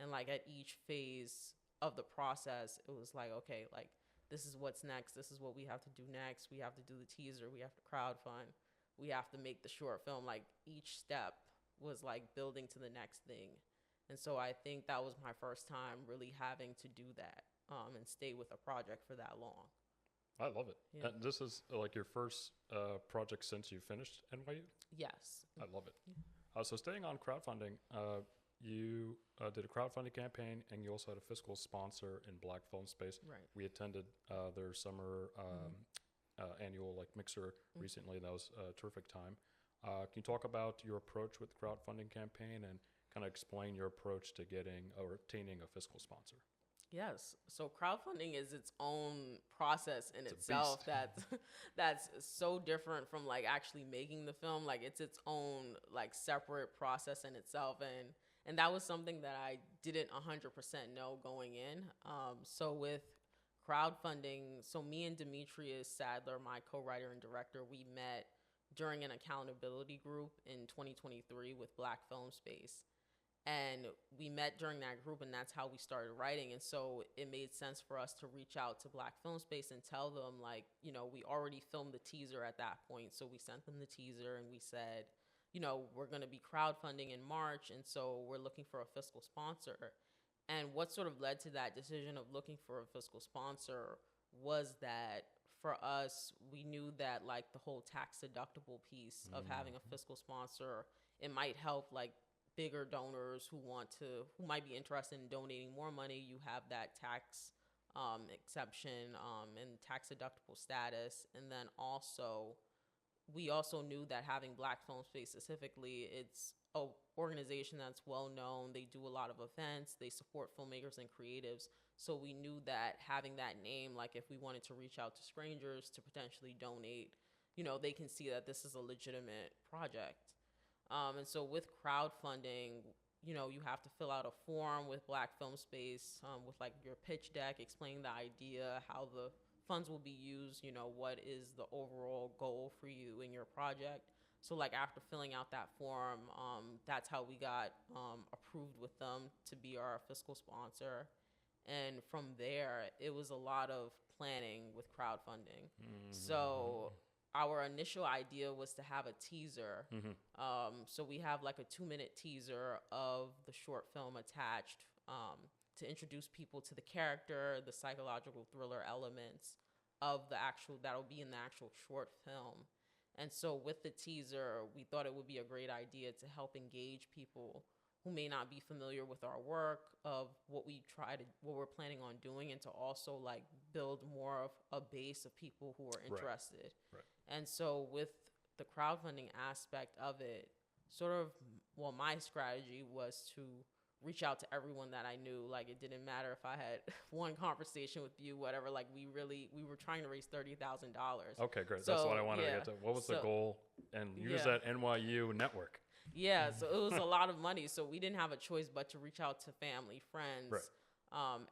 And like at each phase of the process, it was like, okay, like this is what's next. This is what we have to do next. We have to do the teaser. We have to crowdfund. We have to make the short film. Like each step was like building to the next thing. And so I think that was my first time really having to do that, and stay with a project for that long. I love it. Yeah. And this is like your first project since you finished NYU? Yes. I love it. So staying on crowdfunding, you did a crowdfunding campaign, and you also had a fiscal sponsor in Black Film Space. Right. We attended their summer annual like mixer recently. That was a terrific time. Can you talk about your approach with the crowdfunding campaign and kind of explain your approach to getting or obtaining a fiscal sponsor? Yes. So crowdfunding is its own process in itself. That's so different from like actually making the film. Like it's its own like separate process in itself, and that was something that I didn't 100% know going in. So with crowdfunding, so me and Demetrius Sadler, my co-writer and director, we met during an accountability group in 2023 with Black Film Space. And we met during that group, and that's how we started writing. And so it made sense for us to reach out to Black Film Space and tell them, like, you know, we already filmed the teaser at that point. So we sent them the teaser and we said, you know, we're going to be crowdfunding in March. And so we're looking for a fiscal sponsor. And what sort of led to that decision of looking for a fiscal sponsor was that for us, we knew that like the whole tax deductible piece of having a fiscal sponsor, it might help like bigger donors who might be interested in donating more money. You have that tax exception and tax deductible status. And then also, we also knew that having Black Film Space specifically, it's an organization that's well known. They do a lot of events. They support filmmakers and creatives. So we knew that having that name, like if we wanted to reach out to strangers to potentially donate, you know, they can see that this is a legitimate project. And so with crowdfunding, you know, you have to fill out a form with Black Film Space with like your pitch deck, explaining the idea, how the funds will be used, you know, what is the overall goal for you in your project. So like after filling out that form, that's how we got approved with them to be our fiscal sponsor. And from there, it was a lot of planning with crowdfunding. So our initial idea was to have a teaser. So we have like a 2-minute teaser of the short film Attached to introduce people to the character, the psychological thriller elements of that'll be in the actual short film. And so with the teaser, we thought it would be a great idea to help engage people who may not be familiar with our work, of what we're planning on doing, and to also like build more of a base of people who are interested. Right. And so with the crowdfunding aspect of it, my strategy was to reach out to everyone that I knew. Like it didn't matter if I had one conversation with you, whatever, like we were trying to raise $30,000. Okay, great. So, that's what I wanted to get to. What was the goal? And use that NYU network. Yeah, so it was a lot of money. So we didn't have a choice but to reach out to family, friends,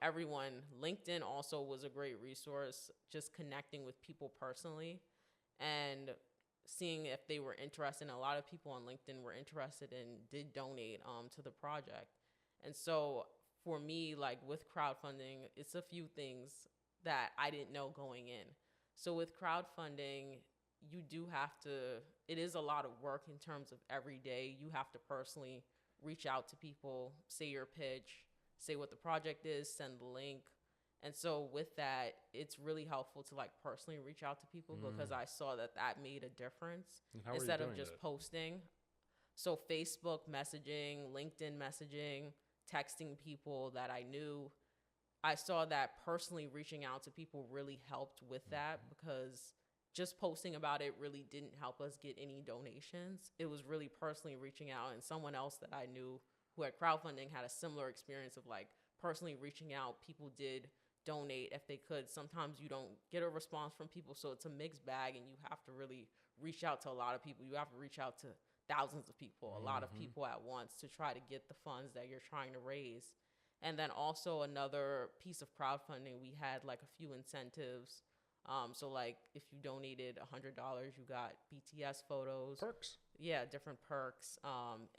everyone. LinkedIn also was a great resource, just connecting with people personally and seeing if they were interested. And a lot of people on LinkedIn were interested and did donate to the project. And so for me, like with crowdfunding, it's a few things that I didn't know going in. So with crowdfunding, you do have to, it is a lot of work in terms of every day. You have to personally reach out to people, say your pitch, say what the project is, send the link. And so with that, it's really helpful to like personally reach out to people because I saw that made a difference instead of just posting. So Facebook messaging, LinkedIn messaging, texting people that I knew. I saw that personally reaching out to people really helped with that because just posting about it really didn't help us get any donations. It was really personally reaching out, and someone else that I knew who had crowdfunding had a similar experience of like personally reaching out. People did donate if they could. Sometimes you don't get a response from people, so it's a mixed bag, and you have to really reach out to a lot of people. You have to reach out to thousands of people, a lot of people at once to try to get the funds that you're trying to raise. And then also another piece of crowdfunding, we had like a few incentives. So like if you donated $100, you got BTS photos. Perks. Yeah, different perks.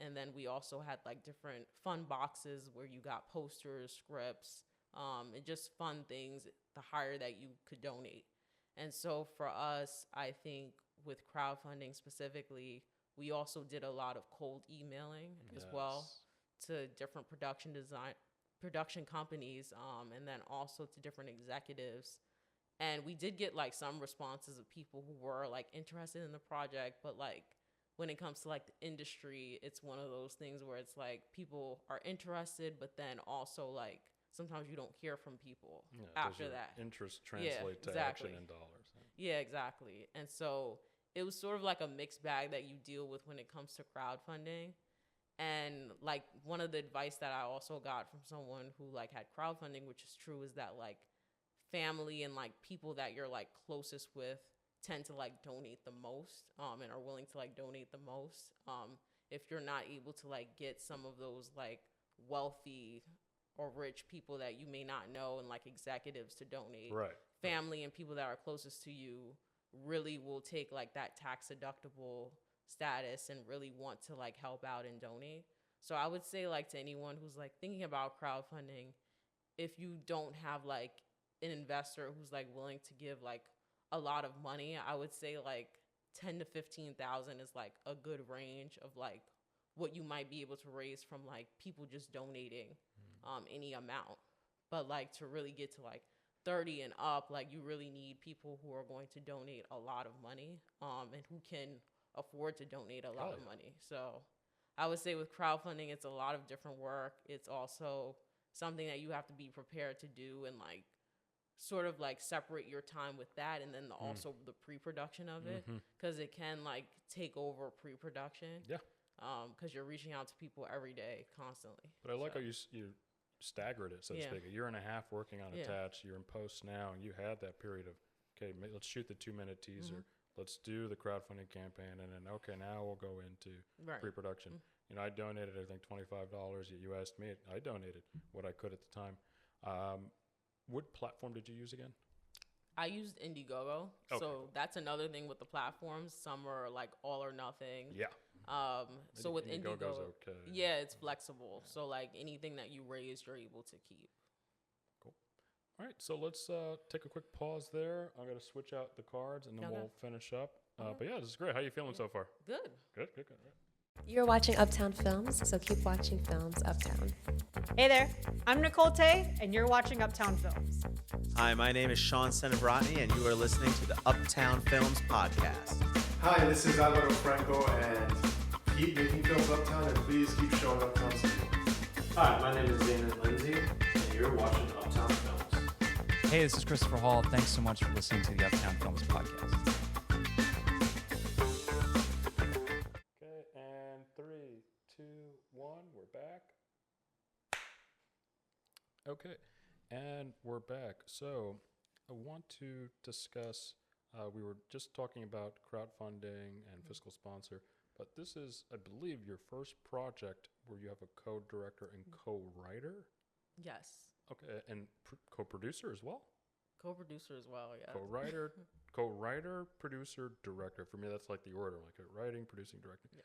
And then we also had like different fun boxes where you got posters, scripts, and just fun things the higher that you could donate. And so for us, I think with crowdfunding specifically, we also did a lot of cold emailing as well to different production companies, and then also to different executives. And we did get like some responses of people who were like interested in the project, but like when it comes to like the industry, it's one of those things where it's like people are interested, but then also like sometimes you don't hear from people after that. Interest translate to action in dollars. Yeah, exactly. And so it was sort of like a mixed bag that you deal with when it comes to crowdfunding. And like one of the advice that I also got from someone who like had crowdfunding, which is true, is that like family and like people that you're like closest with tend to like donate the most, and are willing to like donate the most. If you're not able to like get some of those like wealthy or rich people that you may not know and like executives to donate, family and people that are closest to you really will take like that tax deductible status and really want to like help out and donate. So I would say like to anyone who's like thinking about crowdfunding, if you don't have like an investor who's like willing to give like a lot of money, I would say like 10 to 15,000 is like a good range of like what you might be able to raise from like people just donating any amount. But like to really get to like 30 and up, like you really need people who are going to donate a lot of money, and who can afford to donate a lot of money. So I would say with crowdfunding, it's a lot of different work. It's also something that you have to be prepared to do and like sort of like separate your time with that, and then also the pre-production of it, because it can like take over pre-production. Because you're reaching out to people every day constantly. But I like how you staggered it, so to speak. A year and a half working on Attach, you're in post now, and you had that period of, okay, let's shoot the 2-minute teaser, let's do the crowdfunding campaign, and then, okay, now we'll go into pre-production. You know, I donated, I think, $25. You asked me, I donated what I could at the time. What platform did you use again? I used Indiegogo. So that's another thing with the platforms. Some are like all or nothing. So with Indiegogo, it's flexible. So like anything that you raise, you're able to keep. Cool. All right, so let's take a quick pause there. I'm going to switch out the cards, and then we'll finish up. But yeah, this is great. How are you feeling so far? Good. Good. Right. You're watching Uptown Films, so keep watching films Uptown. Hey there, I'm Nicole Tay, and you're watching Uptown Films. Hi, my name is Sean Senabratny, and you are listening to the Uptown Films podcast. Hi, this is Alvaro Franco, and keep making films Uptown, and please keep showing Uptown cinema. Hi, my name is Zayn Lindsay, and you're watching Uptown Films. Hey, this is Christopher Hall. Thanks so much for listening to the Uptown Films podcast. Okay, and 3, 2, 1, we're back. Okay, and we're back. So I want to discuss, we were just talking about crowdfunding and fiscal sponsor, but this is, I believe, your first project where you have a co-director and co-writer? Yes. Okay, and co-producer as well? Co-producer as well, yeah. Co-writer, producer, director. For me, that's like the order, like a writing, producing, directing. Yeah.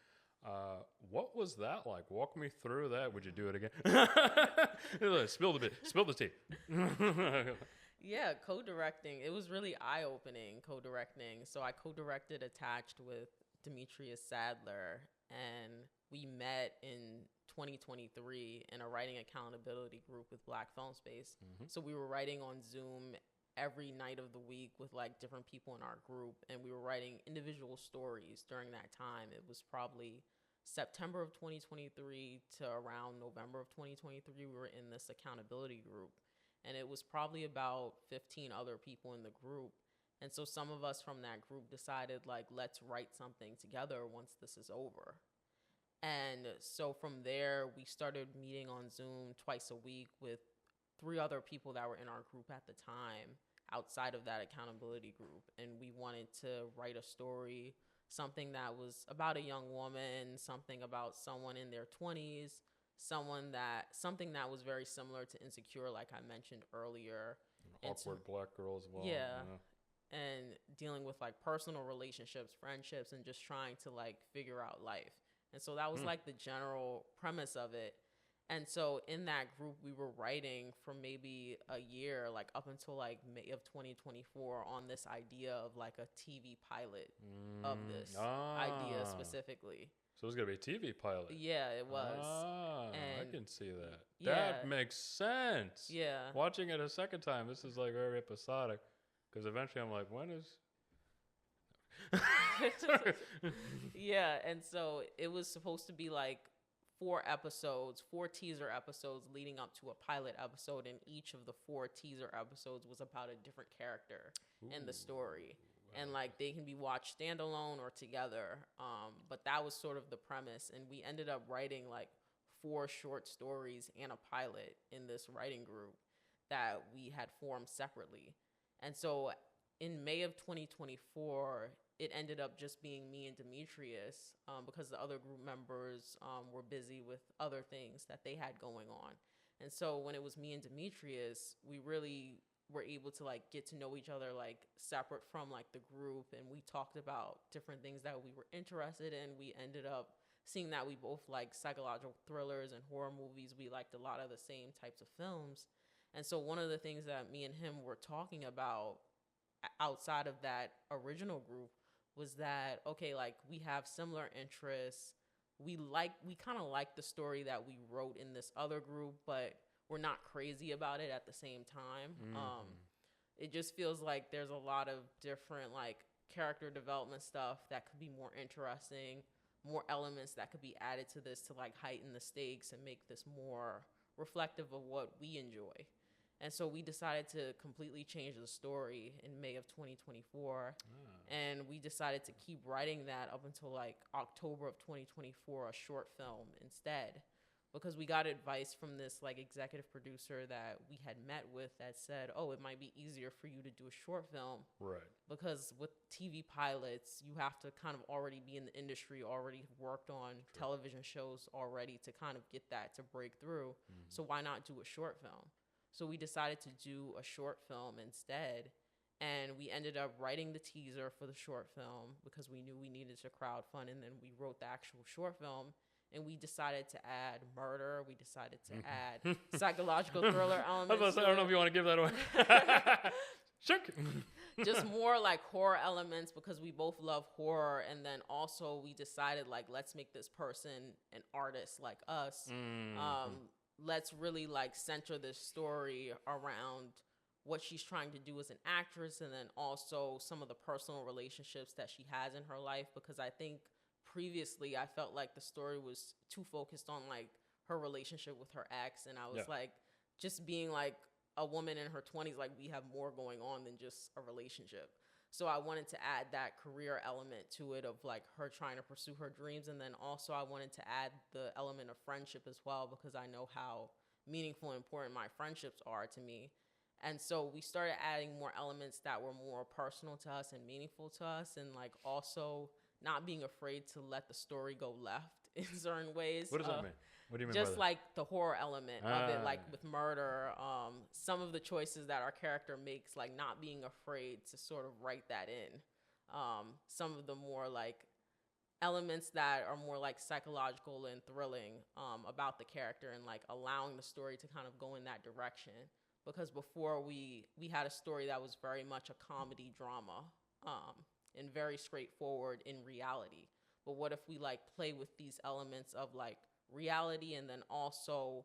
What was that like? Walk me through that. Would you do it again? Spill the tea. Yeah, co-directing. It was really eye-opening, co-directing. So I co-directed Attached with Demetrius Sadler, and we met in 2023 in a writing accountability group with Black Film Space. So we were writing on Zoom every night of the week with like different people in our group, and we were writing individual stories during that time. It was probably September of 2023 to around November of 2023. We were in this accountability group, and it was probably about 15 other people in the group. And so some of us from that group decided, like, let's write something together once this is over. And so from there, we started meeting on Zoom twice a week with 3 other people that were in our group at the time outside of that accountability group. And we wanted to write a story, something that was about a young woman, something about someone in their 20s, something that was very similar to Insecure, like I mentioned earlier. Awkward black girl as well. Yeah. And dealing with like personal relationships, friendships, and just trying to like figure out life. And so that was like the general premise of it. And so in that group, we were writing for maybe a year, like up until like May of 2024, on this idea of like a TV pilot of this idea specifically. So it was going to be a TV pilot. Yeah, it was. I can see that. Yeah. That makes sense. Yeah. Watching it a second time, this is like very episodic. Because eventually I'm like, when is... Yeah, and so it was supposed to be like 4 teaser episodes leading up to a pilot episode, and each of the 4 teaser episodes was about a different character in the story. Wow. And like they can be watched standalone or together. But that was sort of the premise, and we ended up writing like 4 short stories and a pilot in this writing group that we had formed separately. And so in May of 2024, it ended up just being me and Demetrius because the other group members were busy with other things that they had going on. And so when it was me and Demetrius, we really were able to like get to know each other like separate from like the group, and we talked about different things that we were interested in. We ended up seeing that we both like psychological thrillers and horror movies. We liked a lot of the same types of films. And so one of the things that me and him were talking about outside of that original group was that, okay, like we have similar interests. We kind of like the story that we wrote in this other group, but we're not crazy about it at the same time. It just feels like there's a lot of different like character development stuff that could be more interesting, more elements that could be added to this to like heighten the stakes and make this more reflective of what we enjoy. And so we decided to completely change the story in May of 2024. And we decided to keep writing that up until like October of 2024, a short film instead. Because we got advice from this like executive producer that we had met with that said, oh, it might be easier for you to do a short film. Right. Because with TV pilots, you have to kind of already be in the industry, already worked on television shows already to kind of get that to break through. So why not do a short film? So we decided to do a short film instead, and we ended up writing the teaser for the short film because we knew we needed to crowdfund, and then we wrote the actual short film, and we decided to add murder. We decided to add psychological thriller elements. I don't know if you want to give that away. Sure. Just more like horror elements because we both love horror, and then also we decided like let's make this person an artist like us. Let's really like center this story around what she's trying to do as an actress, and then also some of the personal relationships that she has in her life, because I think previously I felt like the story was too focused on like her relationship with her ex, and I was like just being like a woman in her 20s, like we have more going on than just a relationship. So I wanted to add that career element to it of like her trying to pursue her dreams. And then also I wanted to add the element of friendship as well, because I know how meaningful and important my friendships are to me. And so we started adding more elements that were more personal to us and meaningful to us, and like also not being afraid to let the story go left in certain ways. What does that mean? What do you mean just by that? like the horror element of it, like with murder, some of the choices that our character makes, like not being afraid to sort of write that in. Some of the more like elements that are more like psychological and thrilling about the character, and like allowing the story to kind of go in that direction. because before we had a story that was very much a comedy drama, and very straightforward in reality. But what if we like play with these elements of like reality, and then also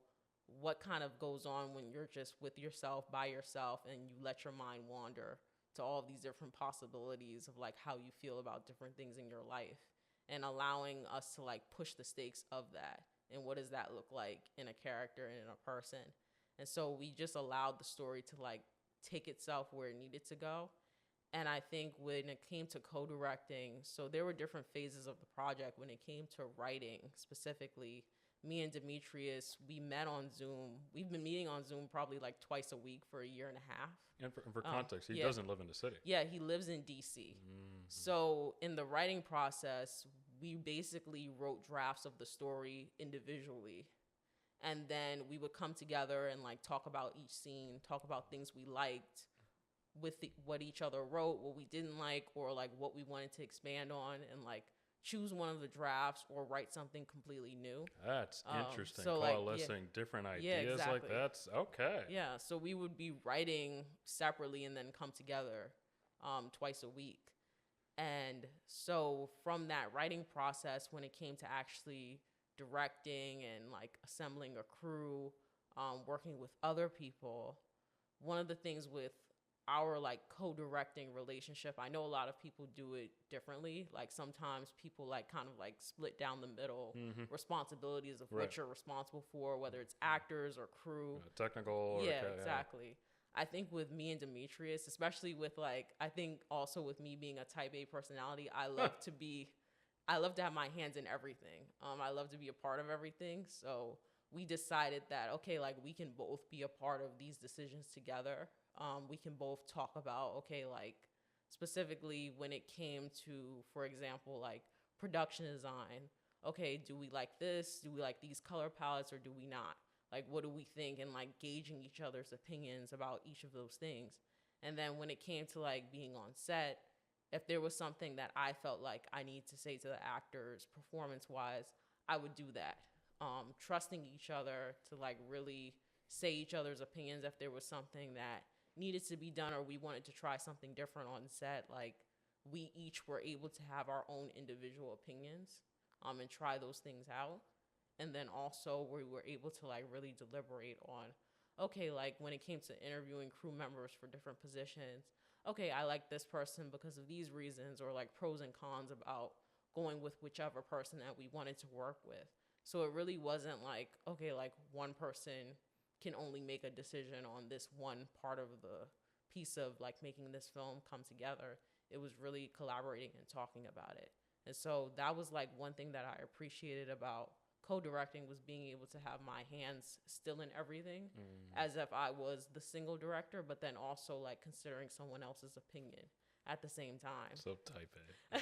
what kind of goes on when you're just with yourself, by yourself, and you let your mind wander to all these different possibilities of like how you feel about different things in your life, and allowing us to like push the stakes of that, and what does that look like in a character and in a person. And so we just allowed the story to like take itself where it needed to go. And I think when it came to co-directing, so there were different phases of the project. When it came to writing specifically, me and Demetrius, we met on Zoom. We've been meeting on Zoom probably like twice a week for a year and a half. And for context, he doesn't live in the city. Yeah, he lives in DC. So in the writing process, we basically wrote drafts of the story individually. And then we would come together and like talk about each scene, talk about things we liked with what each other wrote, what we didn't like, or like what we wanted to expand on, and like choose one of the drafts or write something completely new. That's interesting. So like, coalescing different ideas exactly. like that's okay. Yeah, so we would be writing separately and then come together twice a week. And so from that writing process, when it came to actually directing and like assembling a crew, working with other people, one of the things with our like co-directing relationship, I know a lot of people do it differently. Like sometimes people like kind of like split down the middle responsibilities of what you're responsible for, whether it's actors or crew. Technical. Yeah, exactly. I think with me and Demetrius, especially with like, I think also with me being a type A personality, I love to have my hands in everything. I love to be a part of everything. So we decided that, okay, like we can both be a part of these decisions together. We can both talk about, okay, like specifically when it came to, for example, like production design. Okay, do we like this? Do we like these color palettes, or do we not? Like, what do we think? And like gauging each other's opinions about each of those things. And then when it came to like being on set, if there was something that I felt like I need to say to the actors performance-wise, I would do that. Trusting each other to like really say each other's opinions if there was something that needed to be done or we wanted to try something different on set. Like we each were able to have our own individual opinions and try those things out. And then also we were able to like really deliberate on, okay, like when it came to interviewing crew members for different positions, okay, I like this person because of these reasons, or like pros and cons about going with whichever person that we wanted to work with. So it really wasn't like, okay, like one person can only make a decision on this one part of the piece of like making this film come together. It was really collaborating and talking about it. And so that was like one thing that I appreciated about co-directing, was being able to have my hands still in everything as if I was the single director, but then also like considering someone else's opinion at the same time. So type A.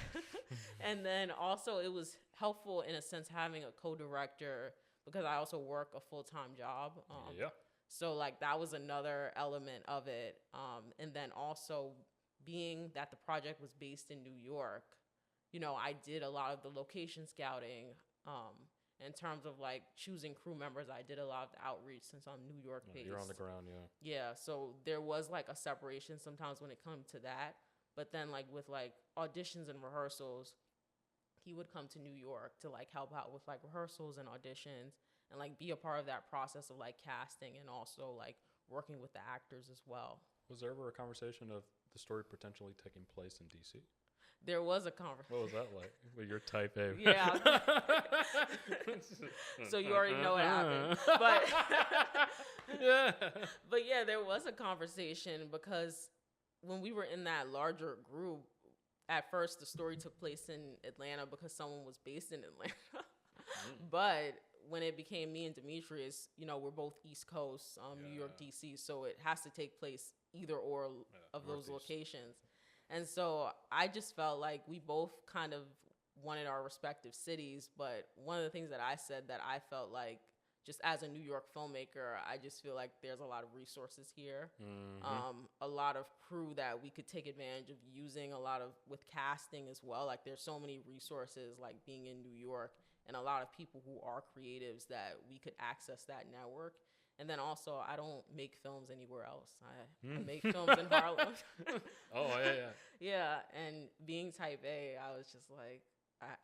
And then also it was helpful in a sense having a co-director, because I also work a full-time job. So like that was another element of it. And then also being that the project was based in New York, you know, I did a lot of the location scouting. In terms of like choosing crew members, I did a lot of the outreach since I'm New York based. You're on the ground, Yeah, so there was like a separation sometimes when it comes to that. But then like with like auditions and rehearsals, he would come to New York to like help out with like rehearsals and auditions and like be a part of that process of like casting and also like working with the actors as well. Was there ever a conversation of the story potentially taking place in DC? There was a conversation. What was that like? Well, you're type A. Yeah. So you already know what happened. But but yeah, there was a conversation, because when we were in that larger group, at first the story took place in Atlanta because someone was based in Atlanta. But when it became me and Demetrius, you know, we're both East Coast, New York, DC, so it has to take place either or of those locations. And so I just felt like we both kind of wanted our respective cities. But one of the things that I said that I felt like, just as a New York filmmaker, I just feel like there's a lot of resources here, a lot of crew that we could take advantage of using, a lot of with casting as well. Like there's so many resources, like being in New York, and a lot of people who are creatives that we could access that network. And then also, I don't make films anywhere else. I make films in Harlem. Oh, yeah. Yeah, and being type A, I was just like,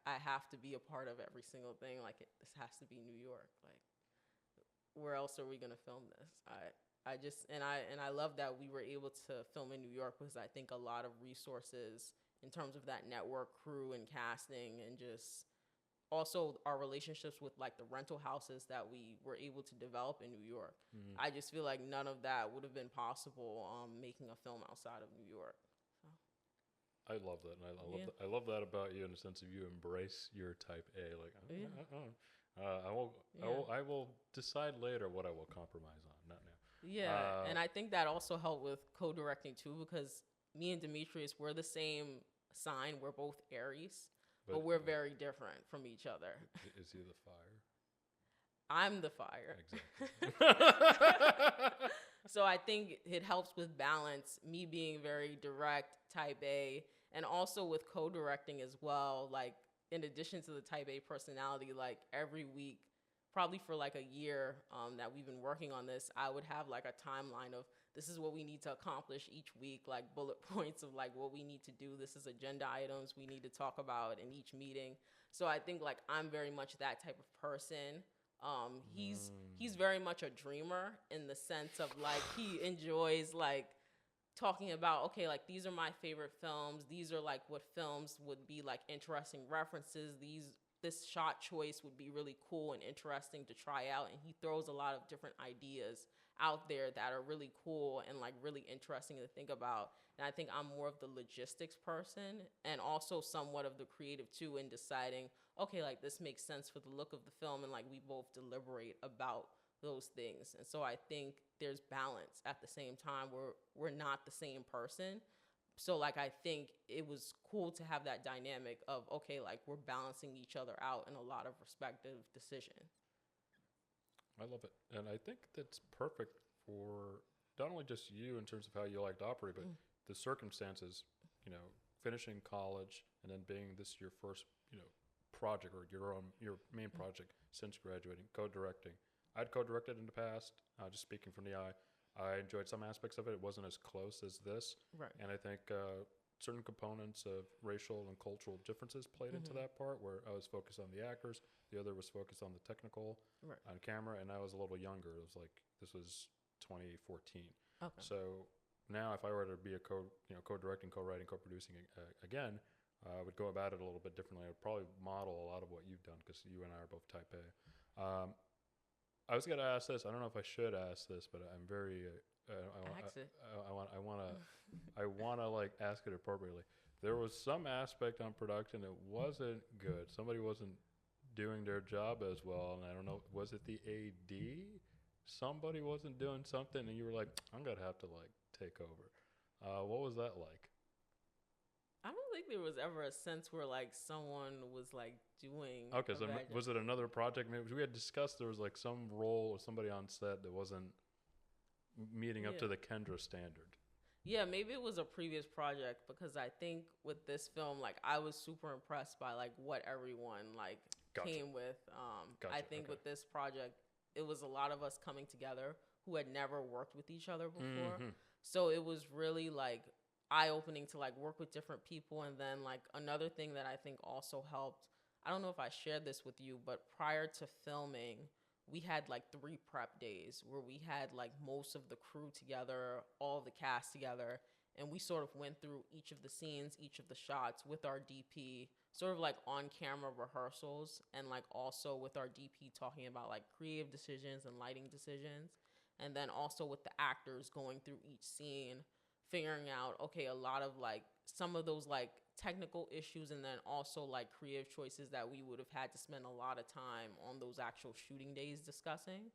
I have to be a part of every single thing. Like, this has to be New York. Like, where else are we gonna film this? I love that we were able to film in New York, because I think a lot of resources in terms of that network, crew, and casting, and just also our relationships with like the rental houses that we were able to develop in New York. I just feel like none of that would have been possible making a film outside of New York. So. I love that, and I love that about you, in the sense of you embrace your type A. Like, I will decide later what I will compromise on, not now. Yeah, and I think that also helped with co-directing too, because me and Demetrius, we're the same sign. We're both Aries, but we're very different from each other. Is he the fire? I'm the fire. Exactly. So I think it helps with balance, me being very direct, type A, and also with co-directing as well. Like, in addition to the type A personality, like every week, probably for like a year that we've been working on this, I would have like a timeline of, this is what we need to accomplish each week, like bullet points of like what we need to do. This is agenda items we need to talk about in each meeting. So I think like I'm very much that type of person. He's very much a dreamer, in the sense of like he enjoys like talking about, okay, like these are my favorite films. These are like what films would be like interesting references. This shot choice would be really cool and interesting to try out. And he throws a lot of different ideas out there that are really cool and like really interesting to think about. And I think I'm more of the logistics person, and also somewhat of the creative too, in deciding, okay, like this makes sense for the look of the film, and like we both deliberate about those things. And so I think there's balance at the same time. We're not the same person. So like I think it was cool to have that dynamic of, okay, like we're balancing each other out in a lot of respective decisions. I love it. And I think that's perfect for not only just you in terms of how you like to operate, but the circumstances, finishing college and then being this your first, project, or your main project since graduating, co-directing. I'd co-directed in the past, just speaking from the eye. I enjoyed some aspects of it. It wasn't as close as this. Right. And I think certain components of racial and cultural differences played into that part, where I was focused on the actors, the other was focused on the technical on camera, and I was a little younger. It was like, this was 2014. Okay. So now if I were to be a co-directing, co-writing, co-producing again, I would go about it a little bit differently. I would probably model a lot of what you've done, because you and I are both type A. I was going to ask this. I don't know if I should ask this, but I'm very. I want to like ask it appropriately. There was some aspect on production that wasn't good. Somebody wasn't doing their job as well, and I don't know. Was it the AD? Somebody wasn't doing something, and you were like, "I'm gonna have to like take over." What was that like? I don't think there was ever a sense where like someone was like doing. Okay, so was it another project? Maybe we had discussed there was like some role or somebody on set that wasn't meeting up to the Kendra standard. Yeah, maybe it was a previous project, because I think with this film, like I was super impressed by like what everyone like came with. I think with this project, it was a lot of us coming together who had never worked with each other before. So it was really like eye-opening to like work with different people. And then like another thing that I think also helped, I don't know if I shared this with you, but prior to filming, we had like 3 prep days where we had like most of the crew together, all of the cast together, and we sort of went through each of the scenes, each of the shots with our DP, sort of like on-camera rehearsals, and like also with our DP talking about like creative decisions and lighting decisions, and then also with the actors going through each scene, figuring out, okay, a lot of like some of those like technical issues, and then also like creative choices that we would have had to spend a lot of time on those actual shooting days discussing.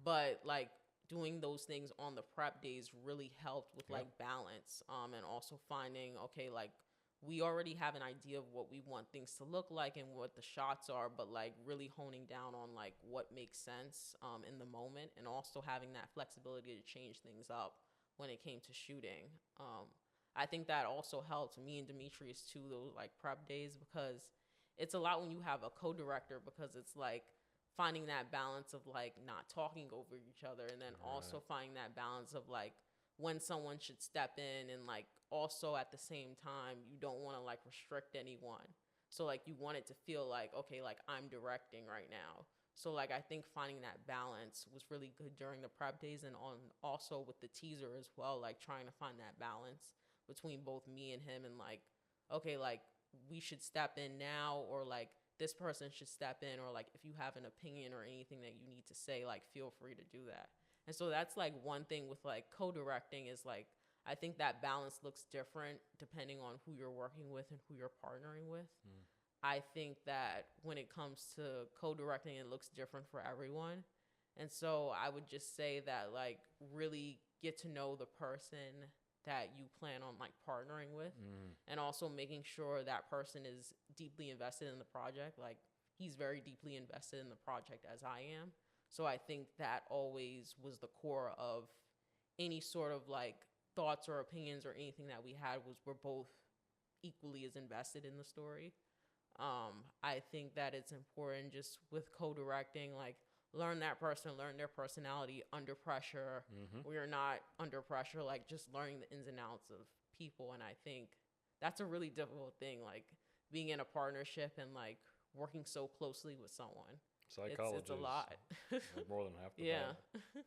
But like doing those things on the prep days really helped with like balance, and also finding, okay, like we already have an idea of what we want things to look like and what the shots are, but like really honing down on like what makes sense in the moment, and also having that flexibility to change things up when it came to shooting. I think that also helped me and Demetrius too, those like prep days, because it's a lot when you have a co-director, because it's like finding that balance of like not talking over each other, and then also finding that balance of like when someone should step in, and like also at the same time you don't want to like restrict anyone. So like you want it to feel like, okay, like I'm directing right now. So like I think finding that balance was really good during the prep days, and also with the teaser as well, like trying to find that balance between both me and him, and like, okay, like we should step in now, or like this person should step in, or like if you have an opinion or anything that you need to say, like feel free to do that. And so that's like one thing with like co-directing is like, I think that balance looks different depending on who you're working with and who you're partnering with. I think that when it comes to co-directing, it looks different for everyone. And so I would just say that like really get to know the person that you plan on like partnering with, and also making sure that person is deeply invested in the project. Like he's very deeply invested in the project as I am. So I think that always was the core of any sort of like thoughts or opinions or anything that we had, was we're both equally as invested in the story. I think that it's important just with co-directing, like learn that person, learn their personality under pressure. We are not under pressure, like just learning the ins and outs of people. And I think that's a really difficult thing, like being in a partnership and like working so closely with someone. Psychology it's a lot. Like more than half the Yeah. battle.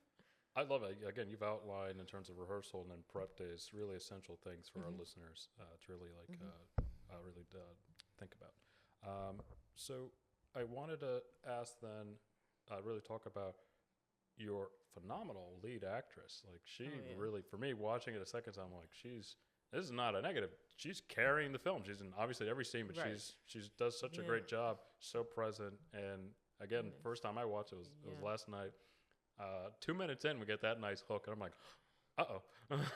I love it. Again, you've outlined in terms of rehearsal and then prep days, really essential things for our listeners to really like think about. So I wanted to ask then, really talk about your phenomenal lead actress. Like she really, for me, watching it a second time, like this is not a negative. She's carrying the film. She's in obviously every scene, but she does such a great job, so present. And again, first time I watched it was last night. 2 minutes in, we get that nice hook, and I'm like,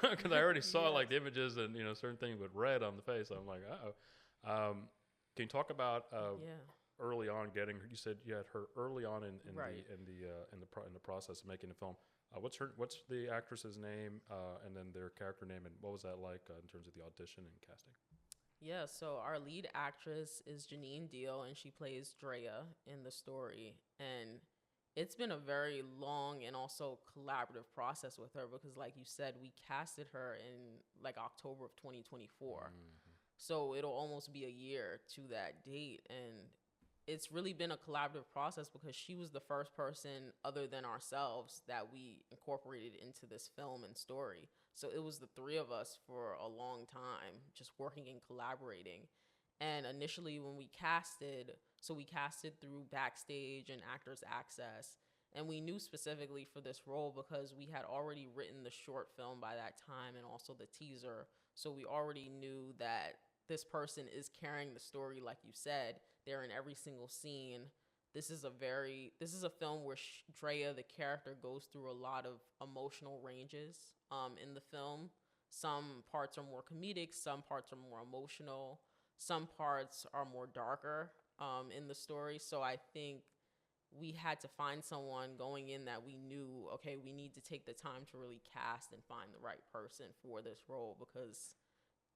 because I already saw like the images and certain things with red on the face. I'm like, can you talk about early on getting her? You said you had her early on in the process of making the film. What's the actress's name and then their character name, and what was that like in terms of the audition and casting? Yeah, so our lead actress is Janine Deal, and she plays Drea in the story. And it's been a very long and also collaborative process with her because, like you said, we casted her in like October of 2024. So it'll almost be a year to that date. And it's really been a collaborative process because she was the first person other than ourselves that we incorporated into this film and story. So it was the three of us for a long time, just working and collaborating. And initially when we casted through Backstage and Actors Access. And we knew specifically for this role because we had already written the short film by that time and also the teaser. So we already knew that this person is carrying the story, like you said. They're in every single scene. This is a film where Drea, the character, goes through a lot of emotional ranges in the film. Some parts are more comedic, some parts are more emotional, some parts are more darker in the story. So I think we had to find someone going in that we knew, okay, we need to take the time to really cast and find the right person for this role because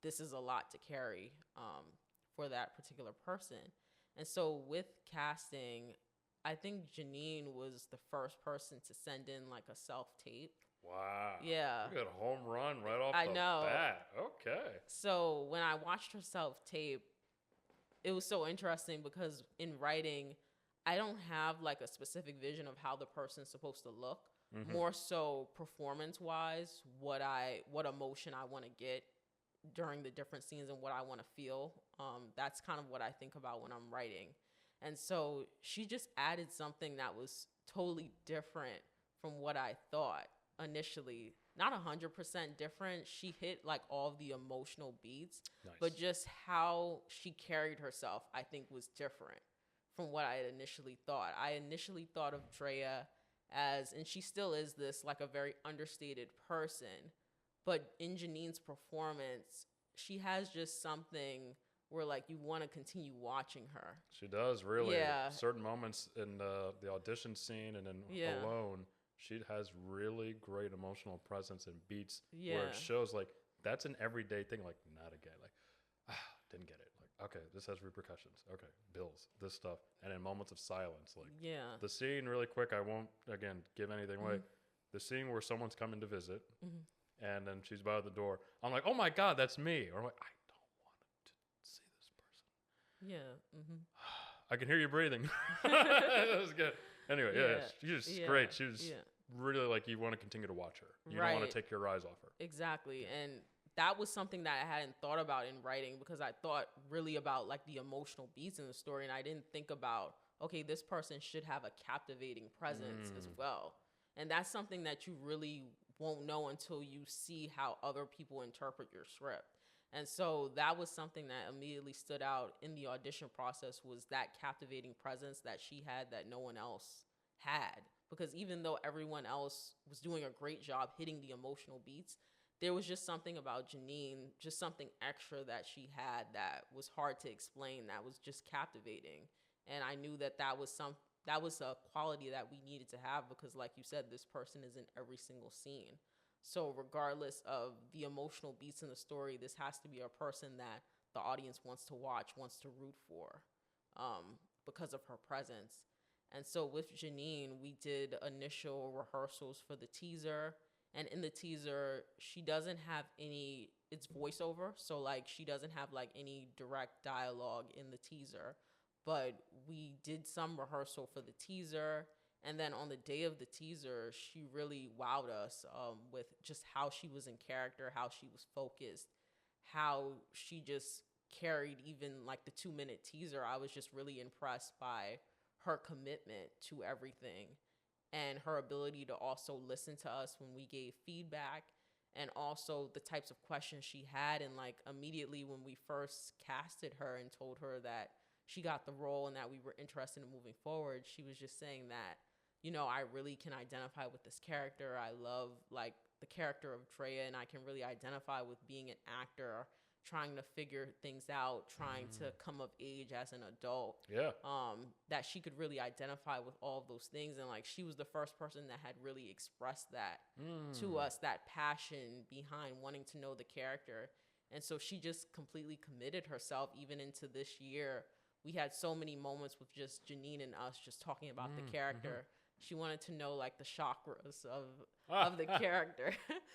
this is a lot to carry for that particular person. And so with casting, I think Janine was the first person to send in like a self-tape. Wow. Yeah. You got a home run right off the bat. Okay. So when I watched her self-tape, it was so interesting because in writing, I don't have like a specific vision of how the person's supposed to look. More so performance-wise, what emotion I want to get during the different scenes and what I want to feel. That's kind of what I think about when I'm writing. And so she just added something that was totally different from what I thought initially. Not 100% different. She hit like all the emotional beats, but just how she carried herself, I think, was different from what I had initially thought. I initially thought of Drea as, and she still is this, like a very understated person. But in Janine's performance, she has just something where like you want to continue watching her. She does, really. Yeah. Certain moments in the audition scene and then Alone, she has really great emotional presence and beats where it shows like that's an everyday thing. Like, not again. Like, didn't get it. Like, okay, this has repercussions. Okay, bills, this stuff. And in moments of silence, like Yeah. the scene really quick, I won't, again, give anything away. The scene where someone's coming to visit and then she's by the door. I'm like, oh my God, that's me. Or I'm like, I don't want to see this person. Yeah. I can hear you breathing. That was good. Anyway, yeah, she was great. She was really like, you want to continue to watch her. You don't want to take your eyes off her. Exactly. And that was something that I hadn't thought about in writing, because I thought really about like the emotional beats in the story, and I didn't think about, okay, this person should have a captivating presence as well. And that's something that you really won't know until you see how other people interpret your script. And so that was something that immediately stood out in the audition process, was that captivating presence that she had that no one else had. Because even though everyone else was doing a great job hitting the emotional beats, there was just something about Janine, just something extra that she had that was hard to explain, that was just captivating. And I knew that that was a quality that we needed to have, because like you said, this person is in every single scene. So regardless of the emotional beats in the story, this has to be a person that the audience wants to watch, wants to root for, because of her presence. And so with Janine, we did initial rehearsals for the teaser. And in the teaser, she doesn't have it's voiceover. So like, she doesn't have like any direct dialogue in the teaser. But we did some rehearsal for the teaser. And then on the day of the teaser, she really wowed us with just how she was in character, how she was focused, how she just carried even like the 2-minute teaser. I was just really impressed by her commitment to everything, and her ability to also listen to us when we gave feedback, and also the types of questions she had. And like, immediately when we first casted her and told her that she got the role and that we were interested in moving forward, she was just saying that, you know, I really can identify with this character. I love like the character of Drea, and I can really identify with being an actor, trying to figure things out, trying to come of age as an adult. Yeah. That she could really identify with all of those things. And like, she was the first person that had really expressed that to us, that passion behind wanting to know the character. And so she just completely committed herself even into this year. We had so many moments with just Janine and us just talking about the character. She wanted to know like the chakras of the character.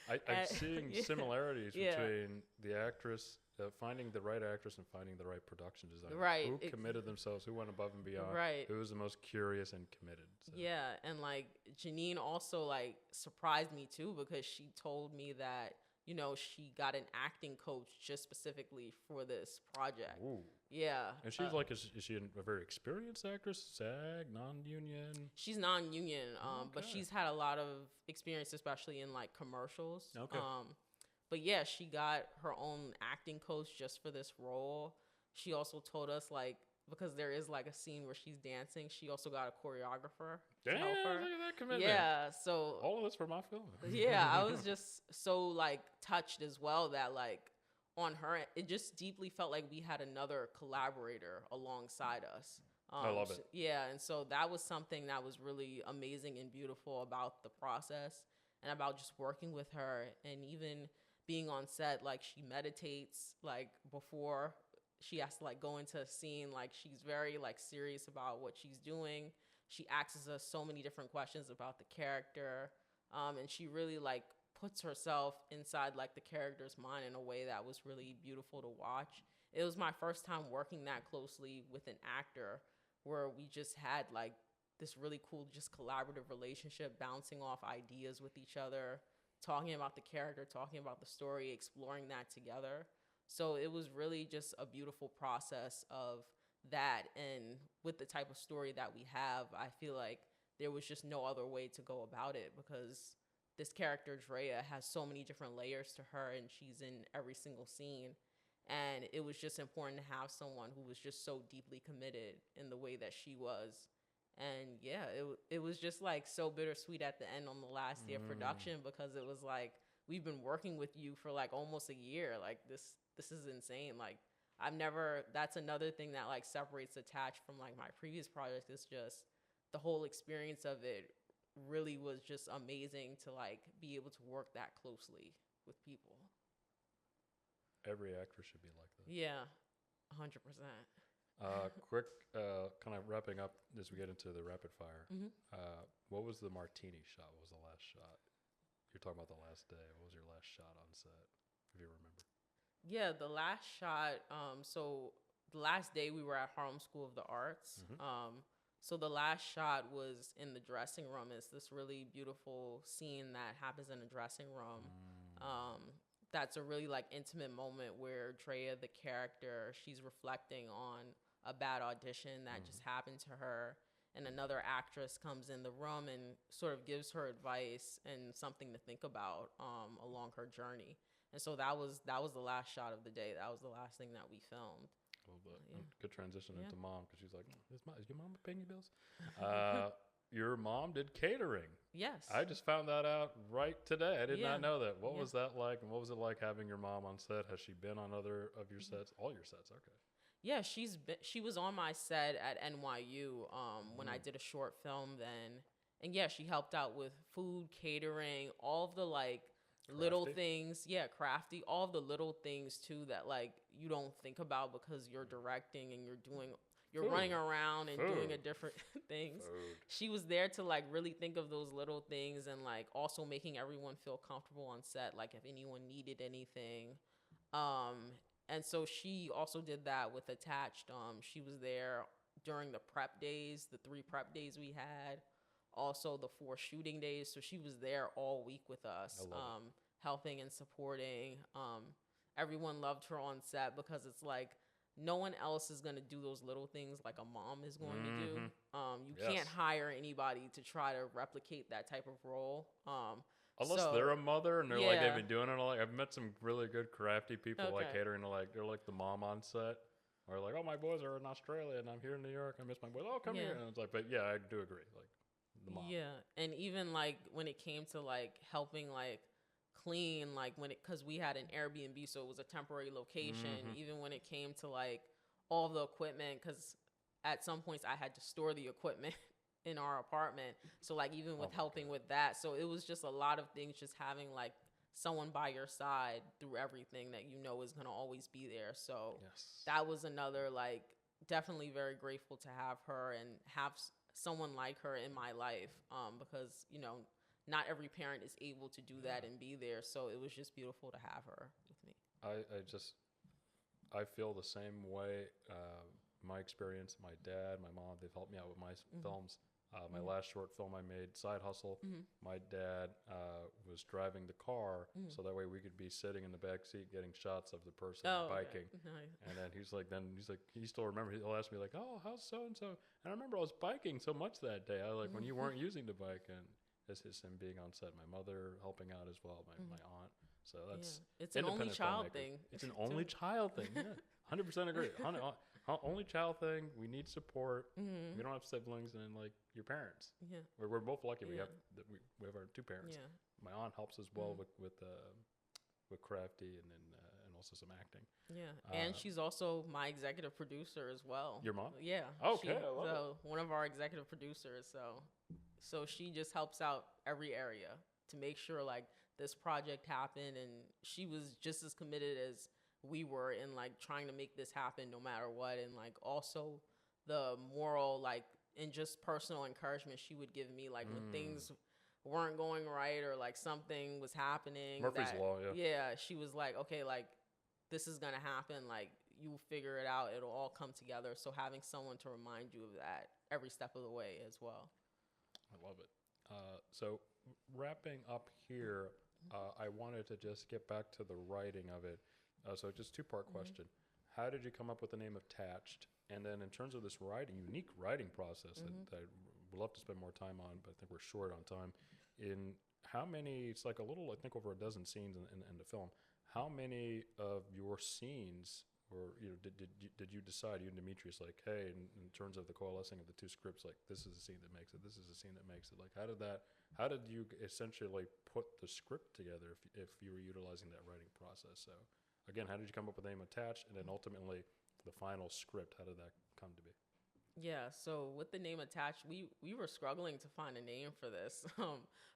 I'm seeing similarities between the actress, finding the right actress and finding the right production designer. Right. Who committed themselves, who went above and beyond. Right. Who was the most curious and committed. So. Yeah. And like, Janine also like surprised me too, because she told me that, you know, she got an acting coach just specifically for this project. Ooh. Yeah. And she's like, is she a very experienced actress? SAG, non-union? She's non-union, but Okay. she's had a lot of experience, especially in like commercials. Okay. But yeah, she got her own acting coach just for this role. She also told us like, because there is like a scene where she's dancing, she also got a choreographer to Damn, help her. look at that commitment. Yeah, so All of this for my film. yeah, I was just so like touched as well that like on her, it just deeply felt like we had another collaborator alongside us. I love it. Yeah, and so that was something that was really amazing and beautiful about the process, and about just working with her, and even being on set. Like, she meditates like before she has to like go into a scene. Like, she's very like serious about what she's doing. She asks us so many different questions about the character, and she really like puts herself inside like the character's mind in a way that was really beautiful to watch. It was my first time working that closely with an actor, where we just had like this really cool, just collaborative relationship, bouncing off ideas with each other, talking about the character, talking about the story, exploring that together. So it was really just a beautiful process of that. And with the type of story that we have, I feel like there was just no other way to go about it, because this character, Drea, has so many different layers to her, and she's in every single scene. And it was just important to have someone who was just so deeply committed in the way that she was. And yeah, it was just like so bittersweet at the end on the last day of production, because it was like, we've been working with you for like almost a year. Like, this is insane. Like, that's another thing that like separates Attached from like my previous project, is just the whole experience of it really was just amazing to like be able to work that closely with people. Every actor should be like that. Yeah. 100%. Quick, kind of wrapping up as we get into the rapid fire. What was the martini shot? What was the last shot? You're talking about the last day. What was your last shot on set, if you remember? Yeah, the last shot. So the last day we were at Harlem School of the Arts. So the last shot was in the dressing room. It's this really beautiful scene that happens in a dressing room. That's a really like intimate moment where Drea, the character, she's reflecting on a bad audition that just happened to her. And another actress comes in the room and sort of gives her advice and something to think about along her journey. And so that was the last shot of the day. That was the last thing that we filmed. Good transition into mom, because she's like, is your mom paying your bills? Your mom did catering. Yes. I just found that out right today. I did not know that. What Yeah. was that like, and what was it like having your mom on set? Has she been on other of your sets? All your sets, okay. Yeah, she was on my set at NYU when I did a short film then. And yeah, she helped out with food, catering, all of the like little things. Yeah, crafty, all of the little things too that like you don't think about because you're directing and you're running around and doing a different things. She was there to like really think of those little things and like also making everyone feel comfortable on set, like if anyone needed anything. And so she also did that with Attached. She was there during the prep days, the 3 prep days we had, also the 4 shooting days. So she was there all week with us, helping and supporting. Everyone loved her on set because it's like no one else is going to do those little things like a mom is going to do. You can't hire anybody to try to replicate that type of role. Unless they're a mother and they're like, they've been doing it all. Like, I've met some really good crafty people like catering. They're like the mom on set. Or like, oh, my boys are in Australia and I'm here in New York. I miss my boys. Oh, come here. And it's like, but yeah, I do agree. Like the mom. Yeah. And even like when it came to like helping like clean, like because we had an Airbnb, so it was a temporary location. Even when it came to like all the equipment, because at some points I had to store the equipment in our apartment. So like even with helping with that, so it was just a lot of things, just having like someone by your side through everything that you know is going to always be there. So that was another like definitely very grateful to have her and have someone like her in my life, because you know not every parent is able to do that and be there. So it was just beautiful to have her with me. I feel the same way. My experience, my dad, my mom, they've helped me out with my films. My last short film I made, Side Hustle, my dad was driving the car, so that way we could be sitting in the back seat getting shots of the person biking. Nice. And then he's like, he still remember, he'll ask me like, oh, how's so-and-so? And I remember I was biking so much that day. I like when you weren't using the bike, and it's him being on set, my mother helping out as well, my aunt. So that's it's an only child thing. It's an only child thing. Yeah, 100% agree. Only child thing. We need support. We don't have siblings, and like your parents. Yeah, we're both lucky. We have our 2 parents. Yeah, my aunt helps as well with crafty and then and also some acting. Yeah, and she's also my executive producer as well. Your mom? Yeah. Okay, I love it. One of our executive producers. So she just helps out every area to make sure like this project happened, and she was just as committed as we were in like trying to make this happen no matter what. And like also the moral like and just personal encouragement she would give me like when things weren't going right or like something was happening. Murphy's Law, yeah, she was like, okay, like this is gonna happen, like you figure it out, it'll all come together. So having someone to remind you of that every step of the way as well. I love it. So wrapping up here, I wanted to just get back to the writing of it. So just 2-part question. How did you come up with the name Attached? And then in terms of this unique writing process that I would love to spend more time on, but I think we're short on time. In how many, it's like a little, I think over a dozen scenes in the film. How many of your scenes, or did you decide, you and Demetrius, like, hey, in terms of the coalescing of the 2 scripts, like this is the scene that makes it, this is the scene that makes it. Like how did you essentially put the script together if you were utilizing that writing process? So again, how did you come up with the name Attached, and then ultimately the final script? How did that come to be? Yeah, so with the name Attached, we were struggling to find a name for this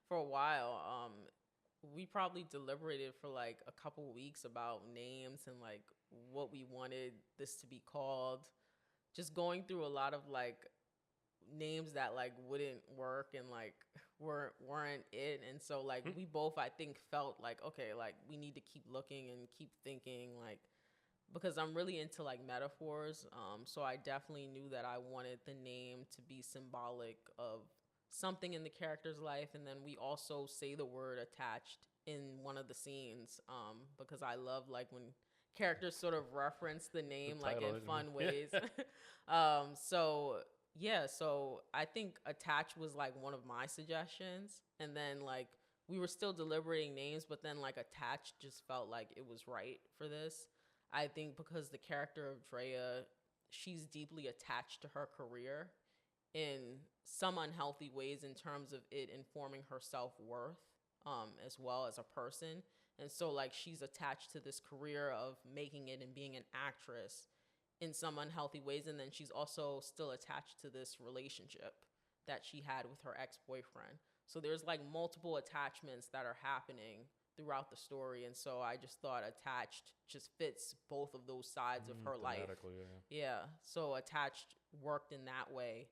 for a while. We probably deliberated for like a couple weeks about names and like what we wanted this to be called. Just going through a lot of like names that like wouldn't work and like weren't it. And so like we both, I think, felt like, okay, like we need to keep looking and keep thinking, like, because I'm really into like metaphors. So I definitely knew that I wanted the name to be symbolic of something in the character's life. And then we also say the word attached in one of the scenes, because I love like when characters sort of reference the name like in fun ways. So I think attached was like one of my suggestions. And then like we were still deliberating names, but then like attached just felt like it was right for this. I think because the character of Drea, she's deeply attached to her career in some unhealthy ways in terms of it informing her self-worth, as well as a person. And so like she's attached to this career of making it and being an actress in some unhealthy ways. And then she's also still attached to this relationship that she had with her ex-boyfriend. So there's like multiple attachments that are happening throughout the story. And so I just thought attached just fits both of those sides of her life. Yeah. So attached worked in that way.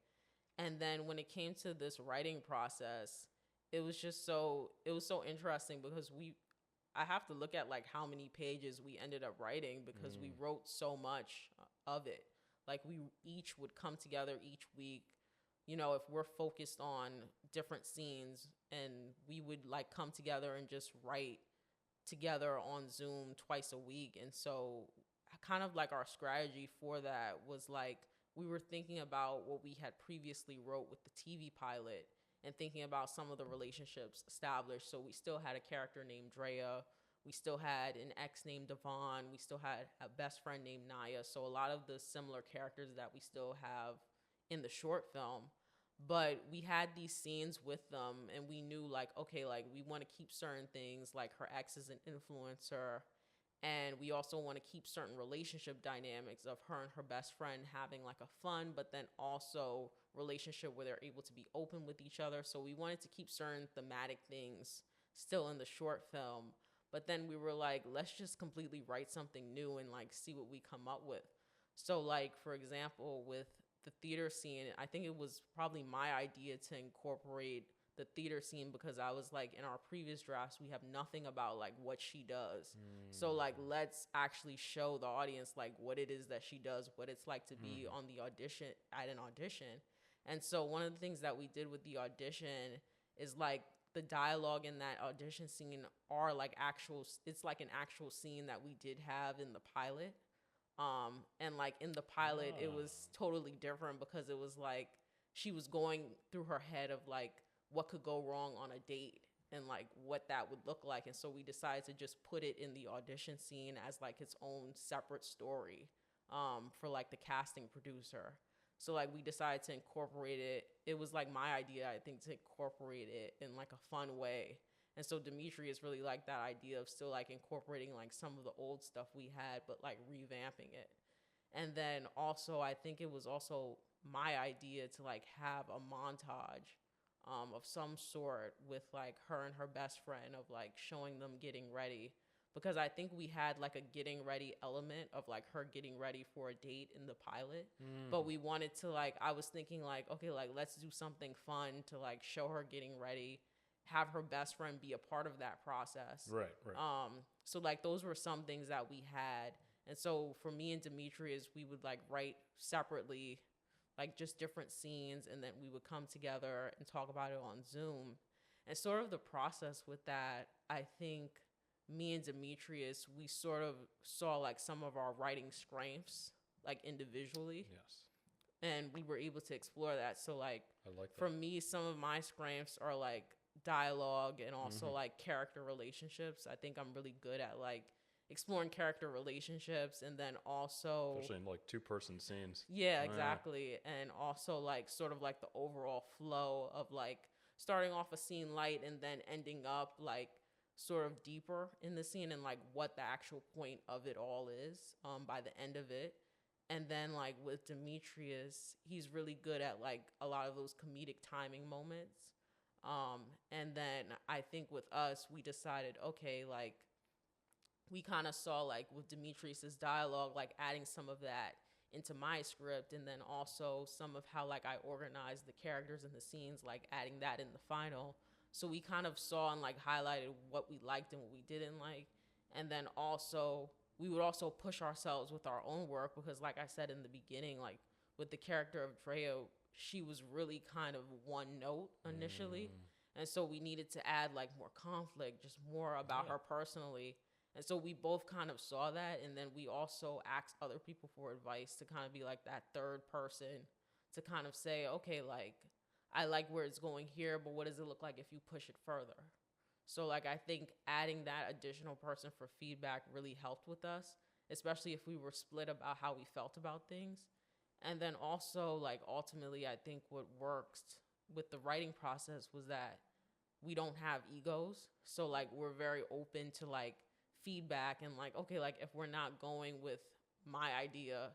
And then when it came to this writing process, it was so interesting because I have to look at like how many pages we ended up writing because we wrote so much of it. Like we each would come together each week, you know, if we're focused on different scenes, and we would like come together and just write together on Zoom twice a week. And so kind of like our strategy for that was like, we were thinking about what we had previously wrote with the TV pilot and thinking about some of the relationships established. So we still had a character named Drea. We still had an ex named Devon. We still had a best friend named Naya. So a lot of the similar characters that we still have in the short film. But we had these scenes with them, and we knew like, okay, like we want to keep certain things, like her ex is an influencer. And we also want to keep certain relationship dynamics of her and her best friend having like a fun, but then also relationship where they're able to be open with each other. So we wanted to keep certain thematic things still in the short film. But then we were like, let's just completely write something new and like see what we come up with. So like, for example, with the theater scene, I think it was probably my idea to incorporate the theater scene because I was like, in our previous drafts, we have nothing about like what she does. So like, let's actually show the audience like what it is that she does, what it's like to be on the audition, at an audition. And so one of the things that we did with the audition is like the dialogue in that audition scene are like it's like an actual scene that we did have in the pilot. And like in the pilot, it was totally different because it was like she was going through her head of like what could go wrong on a date and like what that would look like. And so we decided to just put it in the audition scene as like its own separate story, for like the casting producer. So like we decided to incorporate it. It was like my idea, I think, to incorporate it in like a fun way. And so Demetrius really liked that idea of still like incorporating like some of the old stuff we had, but like revamping it. And then also, I think it was also my idea to like have a montage of some sort with like her and her best friend of like showing them getting ready. Because I think we had like a getting ready element of like her getting ready for a date in the pilot. But we wanted to like, I was thinking like, okay, like let's do something fun to like show her getting ready, have her best friend be a part of that process. Right. So like those were some things that we had. And so for me and Demetrius, we would like write separately, like just different scenes, and then we would come together and talk about it on Zoom. And sort of the process with that, I think me and Demetrius, we sort of saw like some of our writing strengths, like individually. Yes. And we were able to explore that. So like, I like that. for me, some of my strengths are like dialogue and also like character relationships. I think I'm really good at like exploring character relationships, and then also especially in like two-person scenes. Yeah, exactly. And also like sort of like the overall flow of like starting off a scene light and then ending up like sort of deeper in the scene and like what the actual point of it all is by the end of it. And then like with Demetrius, he's really good at like a lot of those comedic timing moments. And then I think with us, we decided, okay, like we kind of saw like with Demetrius's dialogue, like adding some of that into my script, and then also some of how like I organized the characters and the scenes, like adding that in the final. So we kind of saw and like highlighted what we liked and what we didn't like. And then also we would also push ourselves with our own work, because like I said in the beginning, like with the character of Drea, she was really kind of one note initially. And so we needed to add like more conflict, just more about her personally. And so we both kind of saw that. And then we also asked other people for advice to kind of be like that third person to kind of say, okay, like, I like where it's going here, but what does it look like if you push it further? So like, I think adding that additional person for feedback really helped with us, especially if we were split about how we felt about things. And then also like, ultimately, I think what worked with the writing process was that we don't have egos. So like, we're very open to like feedback, and like, okay, like if we're not going with my idea,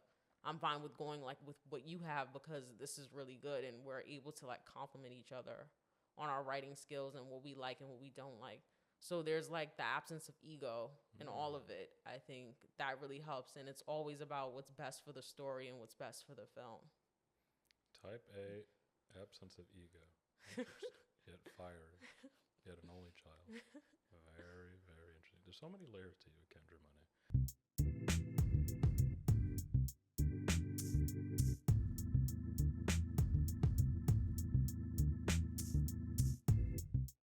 I'm fine with going like with what you have, because this is really good, and we're able to like complement each other on our writing skills and what we like and what we don't like. So there's like the absence of ego in all of it. I think that really helps, and it's always about what's best for the story and what's best for the film. Type A, absence of ego. Interesting. Yet fiery, yet an only child. Very, very interesting. There's so many layers to you.